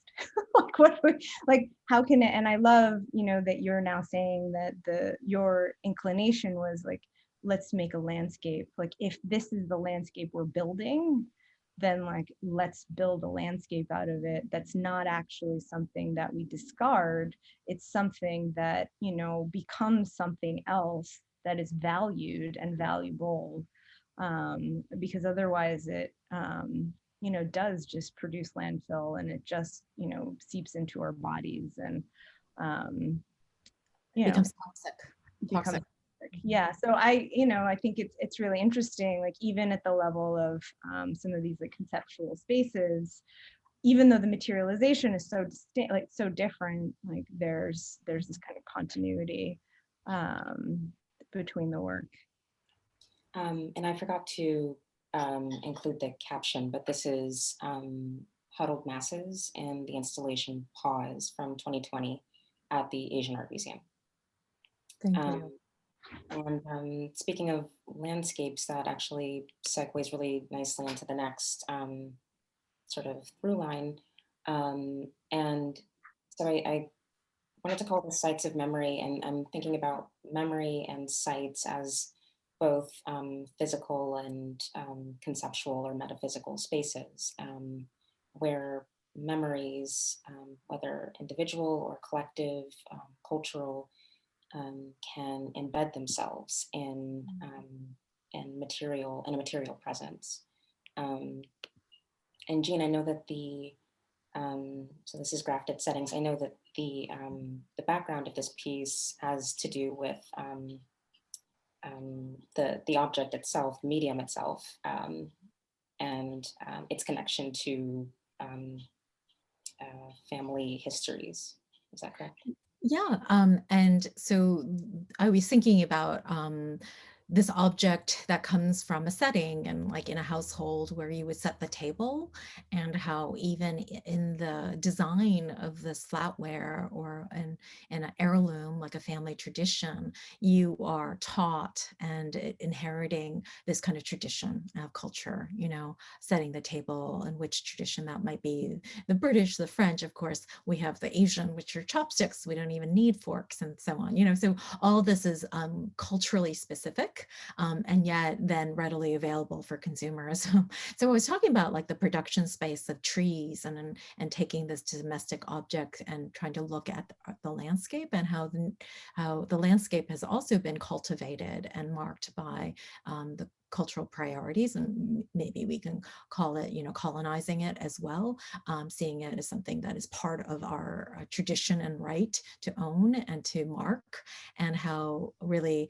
like how can it? And I love, that you're now saying that your inclination was like, let's make a landscape. Like if this is the landscape we're building, then like let's build a landscape out of it that's not actually something that we discard. It's something that becomes something else that is valued and valuable, because otherwise it does just produce landfill, and it just seeps into our bodies and becomes toxic. Yeah, so I think it's really interesting, like even at the level of some of these like conceptual spaces, even though the materialization is so distinct, like so different, like there's this kind of continuity between the work. And I forgot to include the caption, but this is Huddled Masses and the installation Pause from 2020 at the Asian Art Museum. Thank you. And speaking of landscapes, that actually segues really nicely into the next sort of through line. And so I wanted to call this sites of memory, and I'm thinking about memory and sites as both physical and conceptual or metaphysical spaces, where memories, whether individual or collective, cultural, can embed themselves in a material presence. And Jean, I know that so this is graphed settings. I know that the background of this piece has to do with the object itself, the medium itself, and its connection to family histories. Is that correct? Yeah, and so I was thinking about this object that comes from a setting and like in a household where you would set the table, and how even in the design of this flatware or in an heirloom, like a family tradition, you are taught and inheriting this kind of tradition of culture, you know, setting the table, and which tradition that might be. The British, the French, of course, we have the Asian, which are chopsticks. We don't even need forks and so on, you know, so all this is culturally specific. And yet then readily available for consumers. So I was talking about like the production space of trees and taking this domestic object and trying to look at the landscape, and how the landscape has also been cultivated and marked by the cultural priorities, and maybe we can call it, you know, colonizing it as well, seeing it as something that is part of our tradition and right to own and to mark, and how really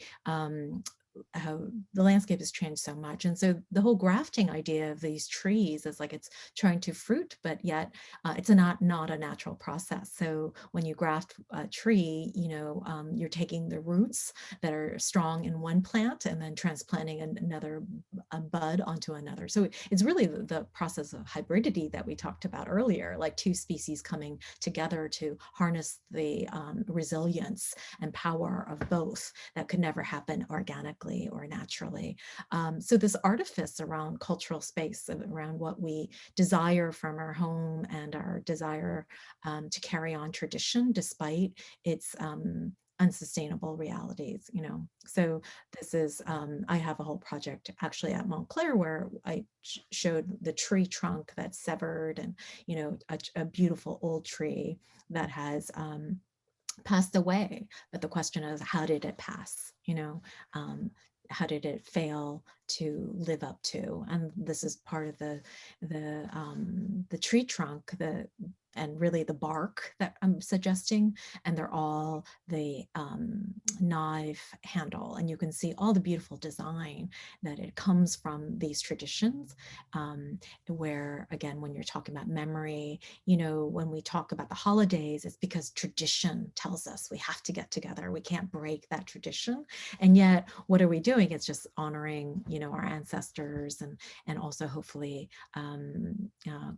how the landscape has changed so much. And so the whole grafting idea of these trees is like it's trying to fruit, but yet it's not a natural process. So when you graft a tree, you know, you're taking the roots that are strong in one plant and then transplanting another bud onto another. So it's really the process of hybridity that we talked about earlier, like two species coming together to harness the resilience and power of both that could never happen organically or naturally. So this artifice around cultural space, around what we desire from our home and our desire to carry on tradition despite its unsustainable realities, you know. So this is, I have a whole project actually at Montclair where I showed the tree trunk that's severed, and, you know, a beautiful old tree that has passed away. But the question is, how did it pass? You know, how did it fail to live up to? And this is part of the tree trunk, and really the bark that I'm suggesting, and they're all the knife handle, and you can see all the beautiful design that it comes from these traditions, where again, when you're talking about memory, you know, when we talk about the holidays, it's because tradition tells us we have to get together, we can't break that tradition. And yet what are we doing? It's just honoring, you know, our ancestors, and also hopefully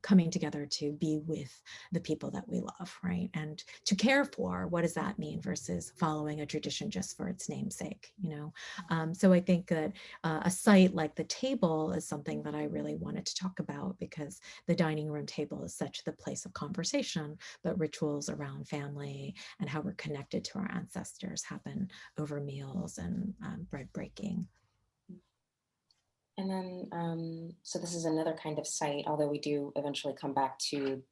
coming together to be with the people that we love, right? And to care for, what does that mean versus following a tradition just for its namesake, you know? So I think that a site like the table is something that I really wanted to talk about, because the dining room table is such the place of conversation, but rituals around family and how we're connected to our ancestors happen over meals and bread breaking. And then, so this is another kind of site, although we do eventually come back to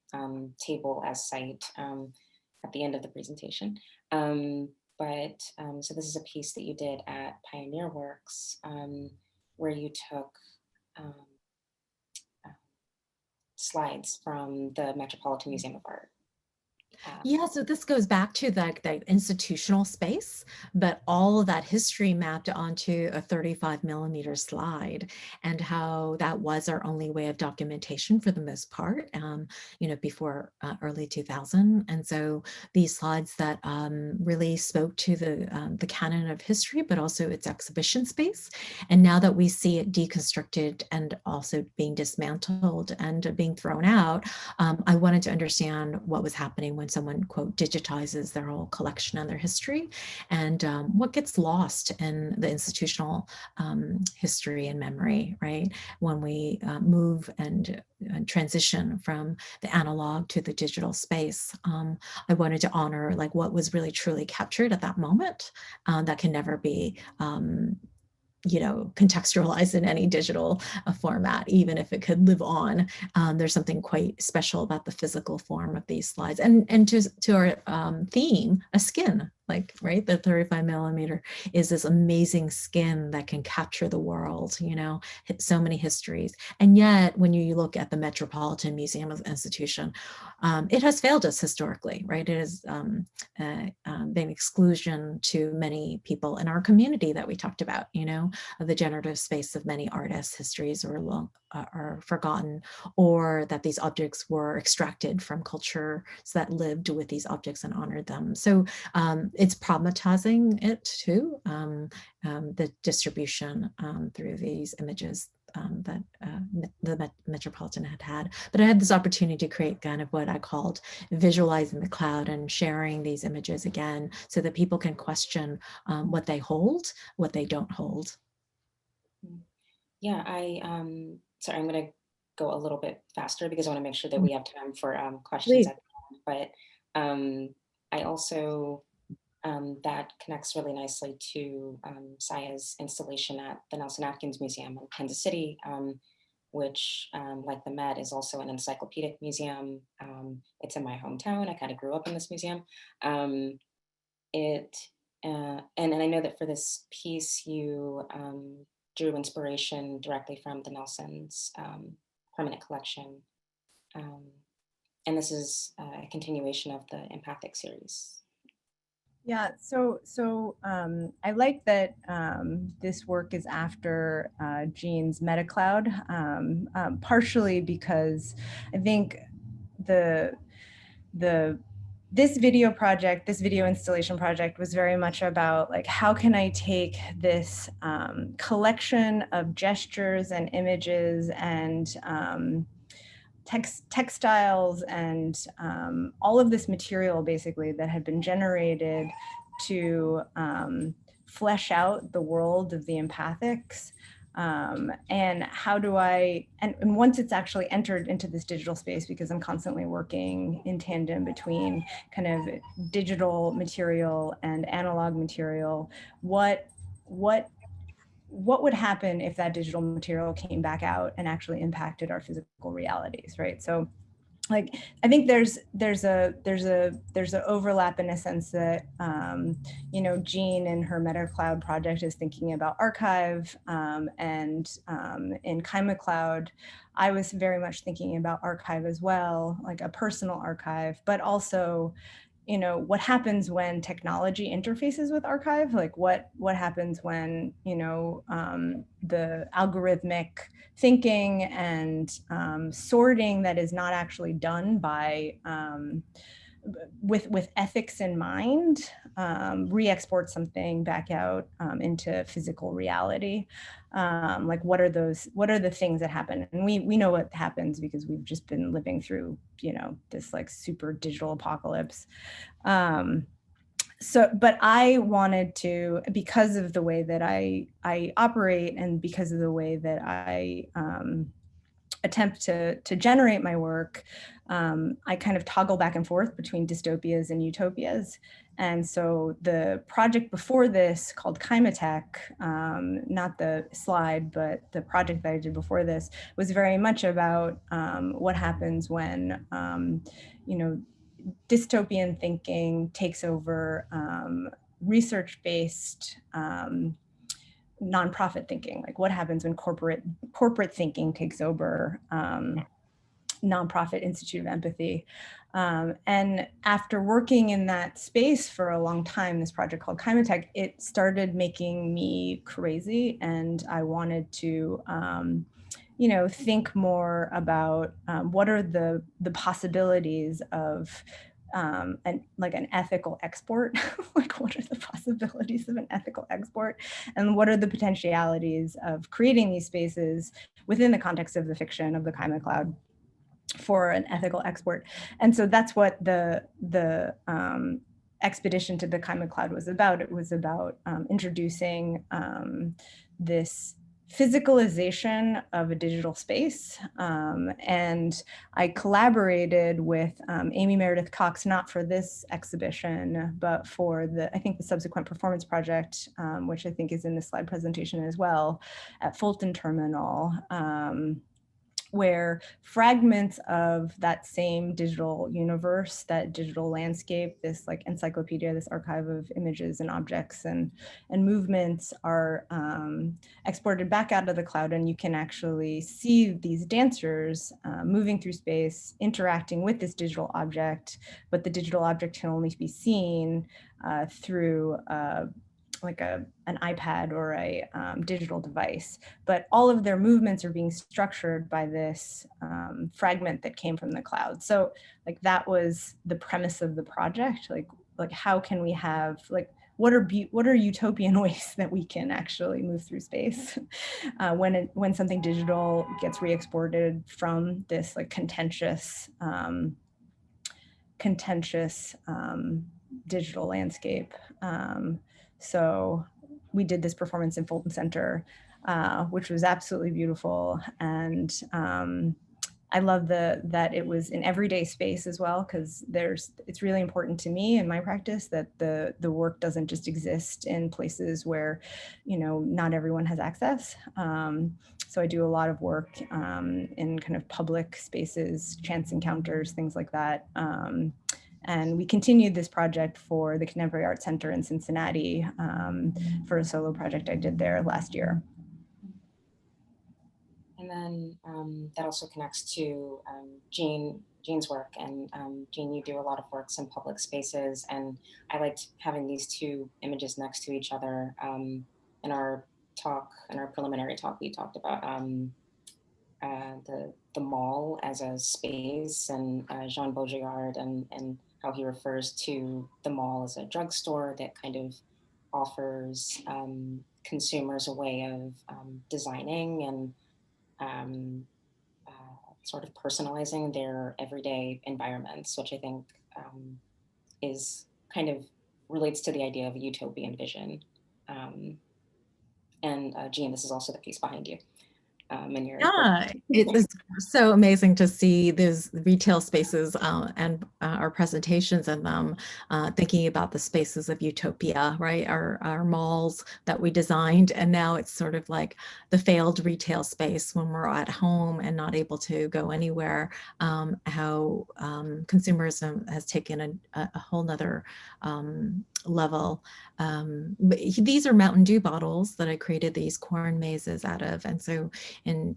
table as site at the end of the presentation. So this is a piece that you did at Pioneer Works, where you took slides from the Metropolitan Museum of Art. Yeah, so this goes back to the institutional space, but all of that history mapped onto a 35mm slide, and how that was our only way of documentation for the most part, you know, before early 2000. And so these slides that really spoke to the canon of history, but also its exhibition space. And now that we see it deconstructed and also being dismantled and being thrown out, I wanted to understand what was happening when someone, quote, digitizes their whole collection and their history, and what gets lost in the institutional history and memory, right? When we move and transition from the analog to the digital space. I wanted to honor like what was really truly captured at that moment that can never be contextualized in any digital format, even if it could live on. There's something quite special about the physical form of these slides. And to our theme, a skin, like, right, the 35 millimeter is this amazing skin that can capture the world, so many histories. And yet, when you look at the Metropolitan Museum Institution, it has failed us historically, right? It has been exclusion to many people in our community that we talked about, of the generative space of many artists' histories are forgotten, or that these objects were extracted from culture so that lived with these objects and honored them. So it's problematizing it too, the distribution through these images that the Metropolitan had. But I had this opportunity to create kind of what I called visualizing the cloud and sharing these images again so that people can question what they hold, what they don't hold. Yeah, sorry, I'm going to go a little bit faster because I want to make sure that we have time for questions Please. at the end. But I also, that connects really nicely to Saya's installation at the Nelson Atkins Museum in Kansas City, which, like the Met, is also an encyclopedic museum. It's in my hometown. I kind of grew up in this museum. And I know that for this piece, you drew inspiration directly from the Nelson's permanent collection. And this is a continuation of the Empathic series. Yeah, so I like that this work is after Jean's MetaCloud, partially because I think this video installation project was very much about like, how can I take this collection of gestures and images and textiles and all of this material basically that had been generated to flesh out the world of the empathics. And how do and once it's actually entered into this digital space, because I'm constantly working in tandem between kind of digital material and analog material, what would happen if that digital material came back out and actually impacted our physical realities, right? So like, I think there's a overlap in a sense that, Jean in her MetaCloud project is thinking about archive, and in KymaCloud, I was very much thinking about archive as well, like a personal archive, but also, what happens when technology interfaces with archive, like what happens when, the algorithmic thinking and sorting that is not actually done by, with ethics in mind, re-export something back out into physical reality. Like what are the things that happen? And we know what happens because we've just been living through, this like super digital apocalypse. But I wanted to, because of the way that I operate and because of the way that I attempt to generate my work, I kind of toggle back and forth between dystopias and utopias. And so the project before this called Kymatech, not the slide, but the project that I did before this was very much about what happens when, dystopian thinking takes over research-based nonprofit thinking. Like what happens when corporate thinking takes over nonprofit Institute of Empathy. And after working in that space for a long time, this project called Kymatech, it started making me crazy, and I wanted to think more about what are the possibilities of an ethical export. Like what are the possibilities of an ethical export, and what are the potentialities of creating these spaces within the context of the fiction of the KymaCloud. for an ethical export. And so that's what the expedition to the Kaima Cloud was about. It was about introducing this physicalization of a digital space. And I collaborated with Amy Meredith Cox, not for this exhibition, but for I think the subsequent performance project, which I think is in the slide presentation as well, at Fulton Terminal, where fragments of that same digital universe, that digital landscape, this like encyclopedia, this archive of images and objects and movements are exported back out of the cloud, and you can actually see these dancers moving through space, interacting with this digital object, but the digital object can only be seen through like an iPad or a digital device, but all of their movements are being structured by this fragment that came from the cloud. So like that was the premise of the project. Like how can we have, like, what are utopian ways that we can actually move through space when something digital gets re-exported from this like contentious digital landscape. So we did this performance in Fulton Center, which was absolutely beautiful. And I love that it was an everyday space as well, because it's really important to me in my practice that the work doesn't just exist in places where, you know, not everyone has access. So I do a lot of work in kind of public spaces, chance encounters, things like that. And we continued this project for the Contemporary Art Center in Cincinnati for a solo project I did there last year. And then that also connects to Jean's work. And Jean, you do a lot of works in public spaces. And I liked having these two images next to each other. In our preliminary talk, we talked about the mall as a space, and Jean Baudrillard and how he refers to the mall as a drugstore that kind of offers consumers a way of designing and sort of personalizing their everyday environments, which I think is kind of relates to the idea of a utopian vision. And Jean, this is also the piece behind you. Yeah, it is so amazing to see these retail spaces and our presentations in them, thinking about the spaces of utopia, right? Our malls that we designed, and now it's sort of like the failed retail space when we're at home and not able to go anywhere, how consumerism has taken a whole nother level. But these are Mountain Dew bottles that I created these corn mazes out of. And so in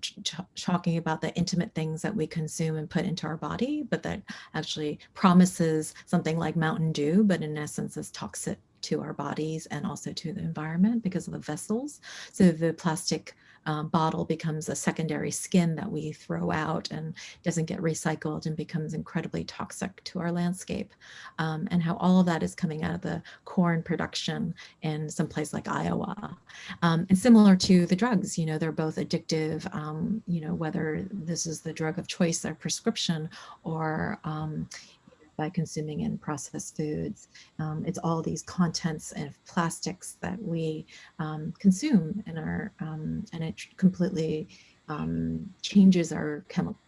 talking about the intimate things that we consume and put into our body, but that actually promises something like Mountain Dew, but in essence is toxic to our bodies and also to the environment because of the vessels. So the plastic bottle becomes a secondary skin that we throw out and doesn't get recycled and becomes incredibly toxic to our landscape. And how all of that is coming out of the corn production in some place like Iowa. And similar to the drugs, you know, they're both addictive, you know, whether this is the drug of choice or prescription or by consuming in processed foods. It's all these contents of plastics that we consume in our, and it completely changes our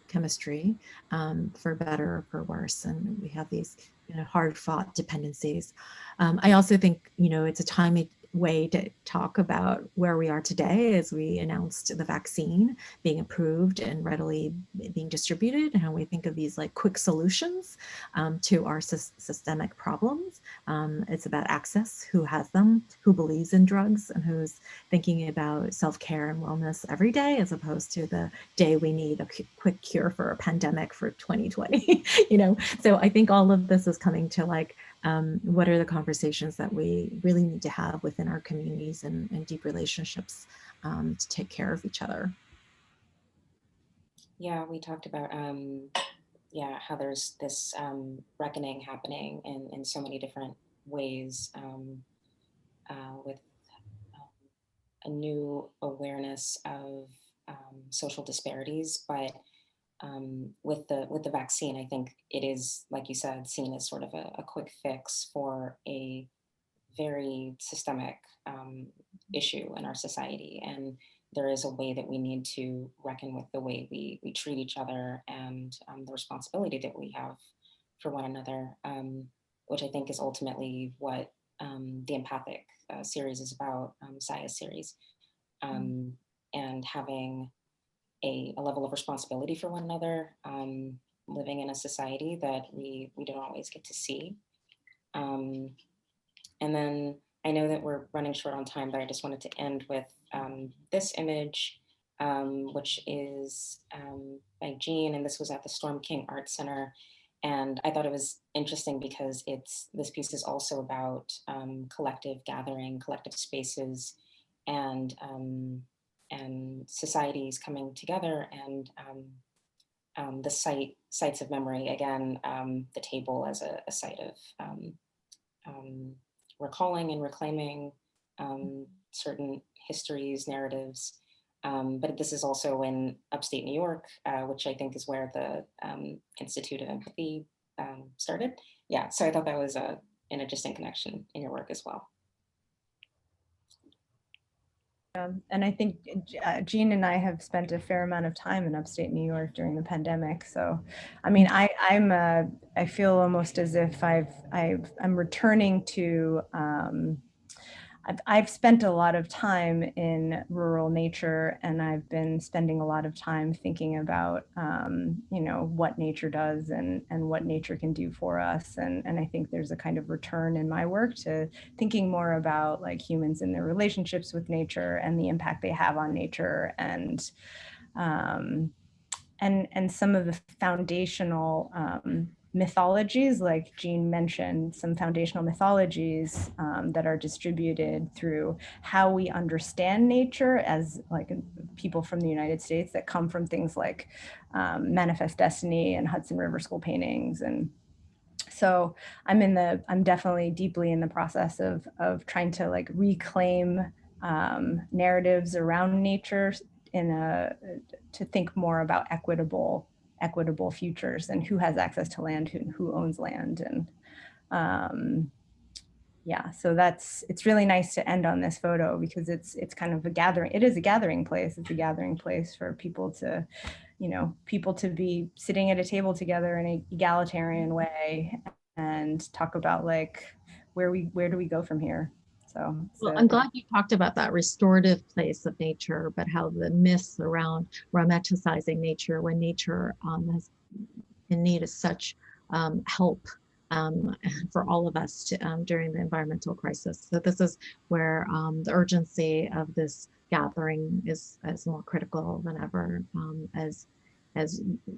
chemistry for better or for worse. And we have these, you know, hard-fought dependencies. I also think, you know, it's a timely way to talk about where we are today as we announced the vaccine being approved and readily being distributed, and how we think of these like quick solutions to our systemic problems. It's about access, who has them, who believes in drugs, and who's thinking about self-care and wellness every day, as opposed to the day we need a quick cure for a pandemic for 2020, you know? So I think all of this is coming to like, what are the conversations that we really need to have within our communities and deep relationships to take care of each other? Yeah, we talked about how there's this reckoning happening in so many different ways with a new awareness of social disparities, but with the vaccine, I think it is, like you said, seen as sort of a quick fix for a very systemic issue in our society. And there is a way that we need to reckon with the way we treat each other, and the responsibility that we have for one another, which I think is ultimately what the Empathic series is about, Saya's series, and having a level of responsibility for one another, living in a society that we don't always get to see. And then I know that we're running short on time, but I just wanted to end with this image, which is by Jean, and this was at the Storm King Art Center. And I thought it was interesting because this piece is also about collective gathering, collective spaces, and societies coming together, and the sites of memory. Again, the table as a site of recalling and reclaiming certain histories, narratives. But this is also in upstate New York, which I think is where the Institute of Empathy started. Yeah, so I thought that was an interesting connection in your work as well. And I think Jean and I have spent a fair amount of time in upstate New York during the pandemic. So, I mean, I feel almost as if I'm returning to. I've spent a lot of time in rural nature, and I've been spending a lot of time thinking about, you know, what nature does and what nature can do for us. And I think there's a kind of return in my work to thinking more about like humans and their relationships with nature and the impact they have on nature, and some of the foundational mythologies, like Jean mentioned, some foundational mythologies that are distributed through how we understand nature as like people from the United States, that come from things like Manifest Destiny and Hudson River School paintings. And so I'm definitely deeply in the process of trying to like reclaim narratives around nature to think more about equitable futures and who has access to land, who owns land. And yeah, so it's really nice to end on this photo, because it's kind of a gathering. It is a gathering place. It's a gathering place for people to, you know, people to be sitting at a table together in an egalitarian way and talk about like where do we go from here. Well, I'm glad you talked about that restorative place of nature, but how the myths around romanticizing nature, when nature has in need of such help for all of us during the environmental crisis. So this is where the urgency of this gathering is more critical than ever, as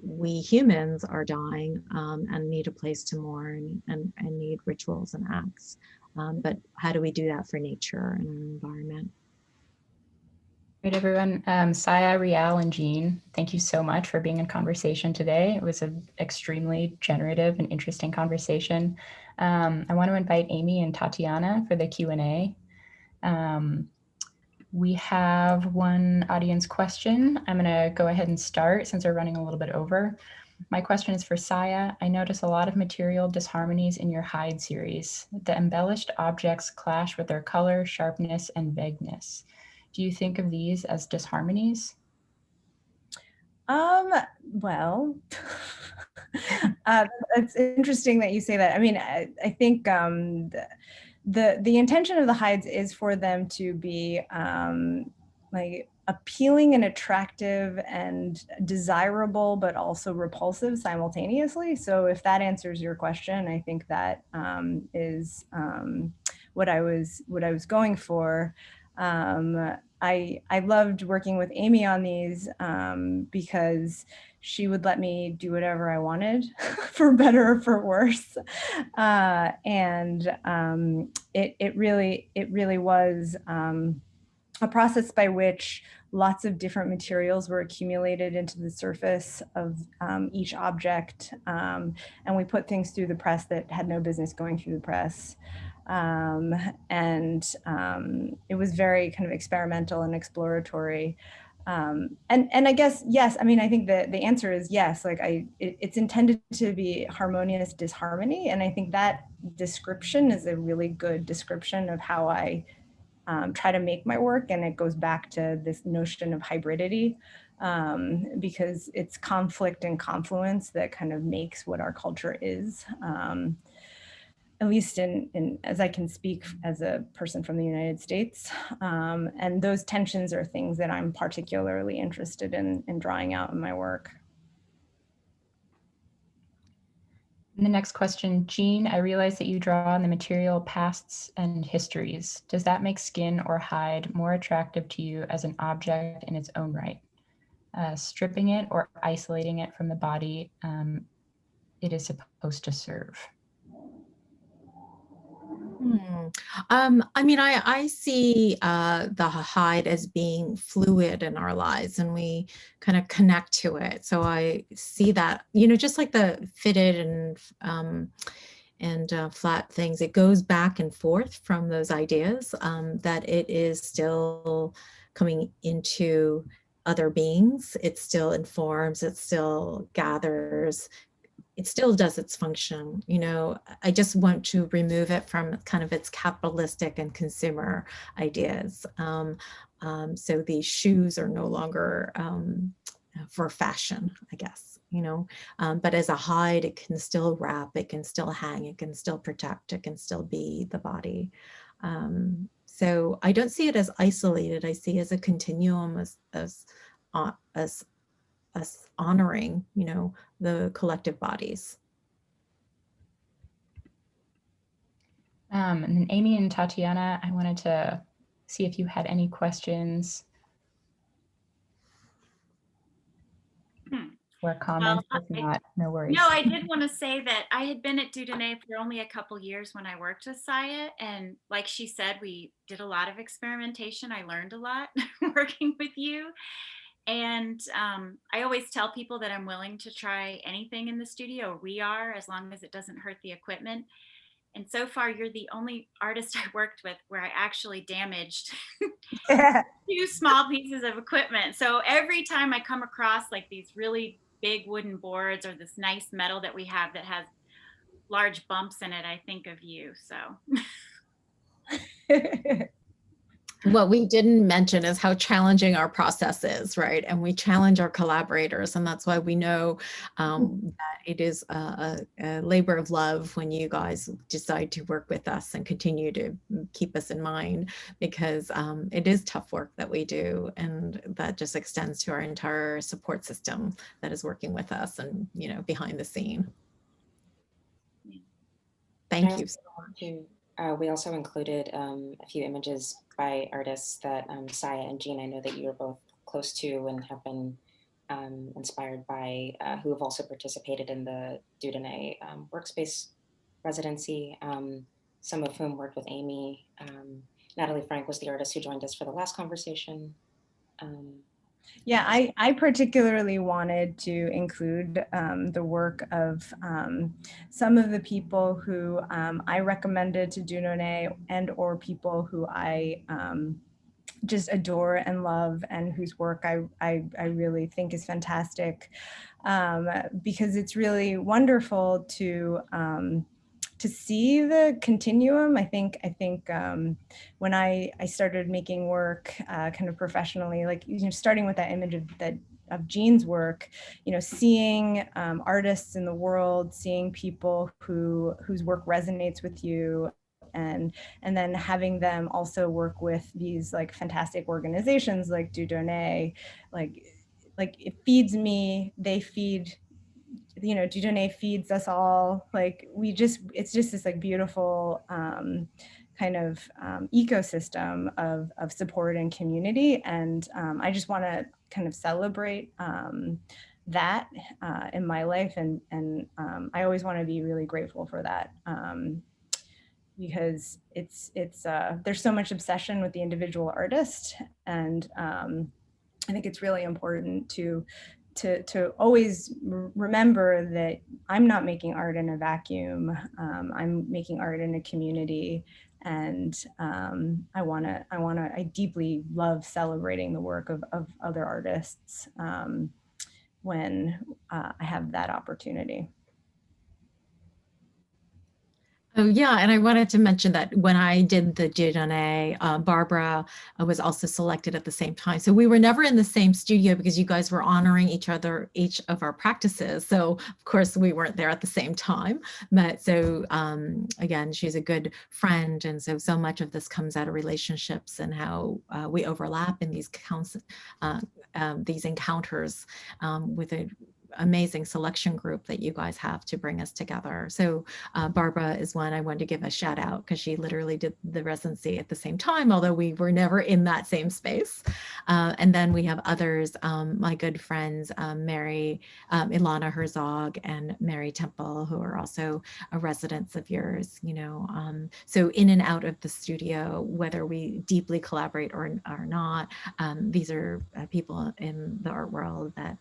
we humans are dying and need a place to mourn and need rituals and acts. But how do we do that for nature and our environment? Great, everyone. Saya, Rial, and Jean, thank you so much for being in conversation today. It was an extremely generative and interesting conversation. I want to invite Amy and Tatiana for the Q&A. We have one audience question. I'm going to go ahead and start since we're running a little bit over. My question is for Saya. I notice a lot of material disharmonies in your Hide series. The embellished objects clash with their color, sharpness, and vagueness. Do you think of these as disharmonies? Well, it's interesting that you say that. I mean, I think the intention of the hides is for them to be like appealing and attractive and desirable, but also repulsive simultaneously. So if that answers your question, I think that is what I was going for. I loved working with Amy on these because she would let me do whatever I wanted, for better or for worse. It really was a process by which lots of different materials were accumulated into the surface of each object. And we put things through the press that had no business going through the press. It was very kind of experimental and exploratory. I guess, yes, I mean, I think that the answer is yes. Like it's intended to be harmonious disharmony. And I think that description is a really good description of how I try to make my work. And it goes back to this notion of hybridity, because it's conflict and confluence that kind of makes what our culture is. At least in as I can speak as a person from the United States. And those tensions are things that I'm particularly interested in drawing out in my work. And the next question, Jean, I realize that you draw on the material pasts and histories. Does that make skin or hide more attractive to you as an object in its own right? Stripping it or isolating it from the body it is supposed to serve? I mean, I see the hide as being fluid in our lives, and we kind of connect to it. So I see that, you know, just like the fitted and flat things, it goes back and forth from those ideas that it is still coming into other beings. It still informs, it still gathers, it still does its function. You know, I just want to remove it from kind of its capitalistic and consumer ideas. So these shoes are no longer for fashion, I guess, you know, but as a hide, it can still wrap, it can still hang, it can still protect, it can still be the body. So I don't see it as isolated. I see it as a continuum, as us honoring, you know, the collective bodies. And then Amy and Tatiana, I wanted to see if you had any questions or comments. Well, if not, no worries. No, I did want to say that I had been at Dieu Donné for only a couple years when I worked with Saya. And like she said, we did a lot of experimentation. I learned a lot working with you. And I always tell people that I'm willing to try anything in the studio, or we are, as long as it doesn't hurt the equipment. And so far, you're the only artist I worked with where I actually damaged 2 small pieces of equipment. So every time I come across like these really big wooden boards or this nice metal that we have that has large bumps in it, I think of you. So What we didn't mention is how challenging our process is, right? And we challenge our collaborators, and that's why we know that it is a labor of love when you guys decide to work with us and continue to keep us in mind, because it is tough work that we do, and that just extends to our entire support system that is working with us and, you know, behind the scene. Thank you so much. We also included a few images by artists that Saya and Jean, I know that you are both close to and have been inspired by, who have also participated in the Dieu Donné Workspace Residency, some of whom worked with Amy. Natalie Frank was the artist who joined us for the last conversation. Yeah, I particularly wanted to include the work of some of the people who I recommended to Dieu Donné, and or people who I just adore and love, and whose work I really think is fantastic, because it's really wonderful to see the continuum. I think when I started making work kind of professionally, like, you know, starting with that image of Jean's work, you know, seeing artists in the world, seeing people whose work resonates with you, and then having them also work with these like fantastic organizations like Dieu Donné, like it feeds me, they feed, you know, Dieu Donné feeds us all. Like it's just this like beautiful kind of ecosystem of support and community. And I just want to kind of celebrate that in my life. And I always want to be really grateful for that. Because it's there's so much obsession with the individual artist. And I think it's really important to always remember that I'm not making art in a vacuum. I'm making art in a community, And I deeply love celebrating the work of other artists when I have that opportunity. Oh yeah, and I wanted to mention that when I did the Dieu Donné, Barbara was also selected at the same time. So we were never in the same studio because you guys were honoring each of our practices. So of course we weren't there at the same time. But so again, she's a good friend, and so much of this comes out of relationships and how we overlap in these encounters with a amazing selection group that you guys have to bring us together. So Barbara is one I wanted to give a shout out because she literally did the residency at the same time, although we were never in that same space. And then we have others, my good friends, Mary, Ilana Herzog and Mary Temple, who are also residents of yours, you know. So in and out of the studio, whether we deeply collaborate or not, these are people in the art world that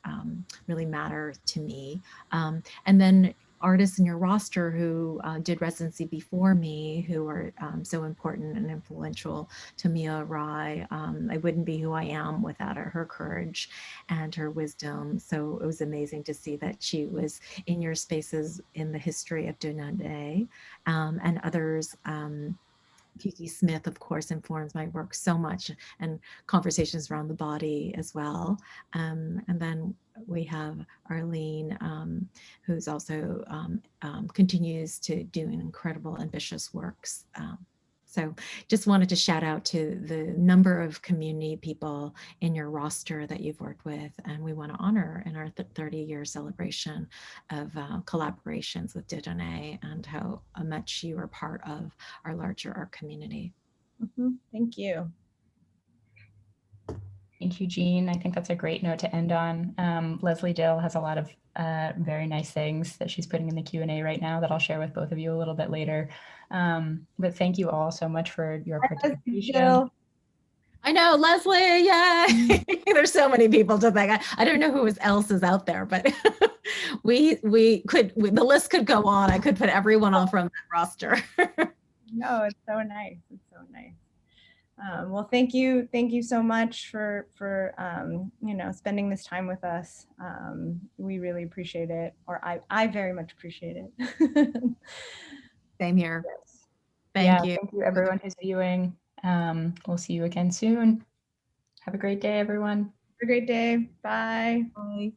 really matter to me. And then artists in your roster who did residency before me, who are so important and influential to Mia Rai. I wouldn't be who I am without her courage and her wisdom. So it was amazing to see that she was in your spaces in the history of Dieu Donné, and others. Kiki Smith, of course, informs my work so much, and conversations around the body as well. And then we have Arlene, who's also continues to do incredible, ambitious works. So just wanted to shout out to the number of community people in your roster that you've worked with, and we want to honor in our 30-year celebration of collaborations with Dieu Donné and how much you are part of our larger art community. Thank you. Thank you, Jean. I think that's a great note to end on. Leslie Dill has a lot of very nice things that she's putting in the Q&A right now that I'll share with both of you a little bit later. But thank you all so much for your participation. I know, Leslie, yay! There's so many people to thank. I don't know who else is out there, but the list could go on. I could put everyone on from that roster. No, it's so nice. It's so nice. Well, thank you so much for you know, spending this time with us. We really appreciate it, or I very much appreciate it. Same here. Yes. Thank you. Thank you, everyone who's viewing. We'll see you again soon. Have a great day, everyone. Have a great day. Bye. Bye.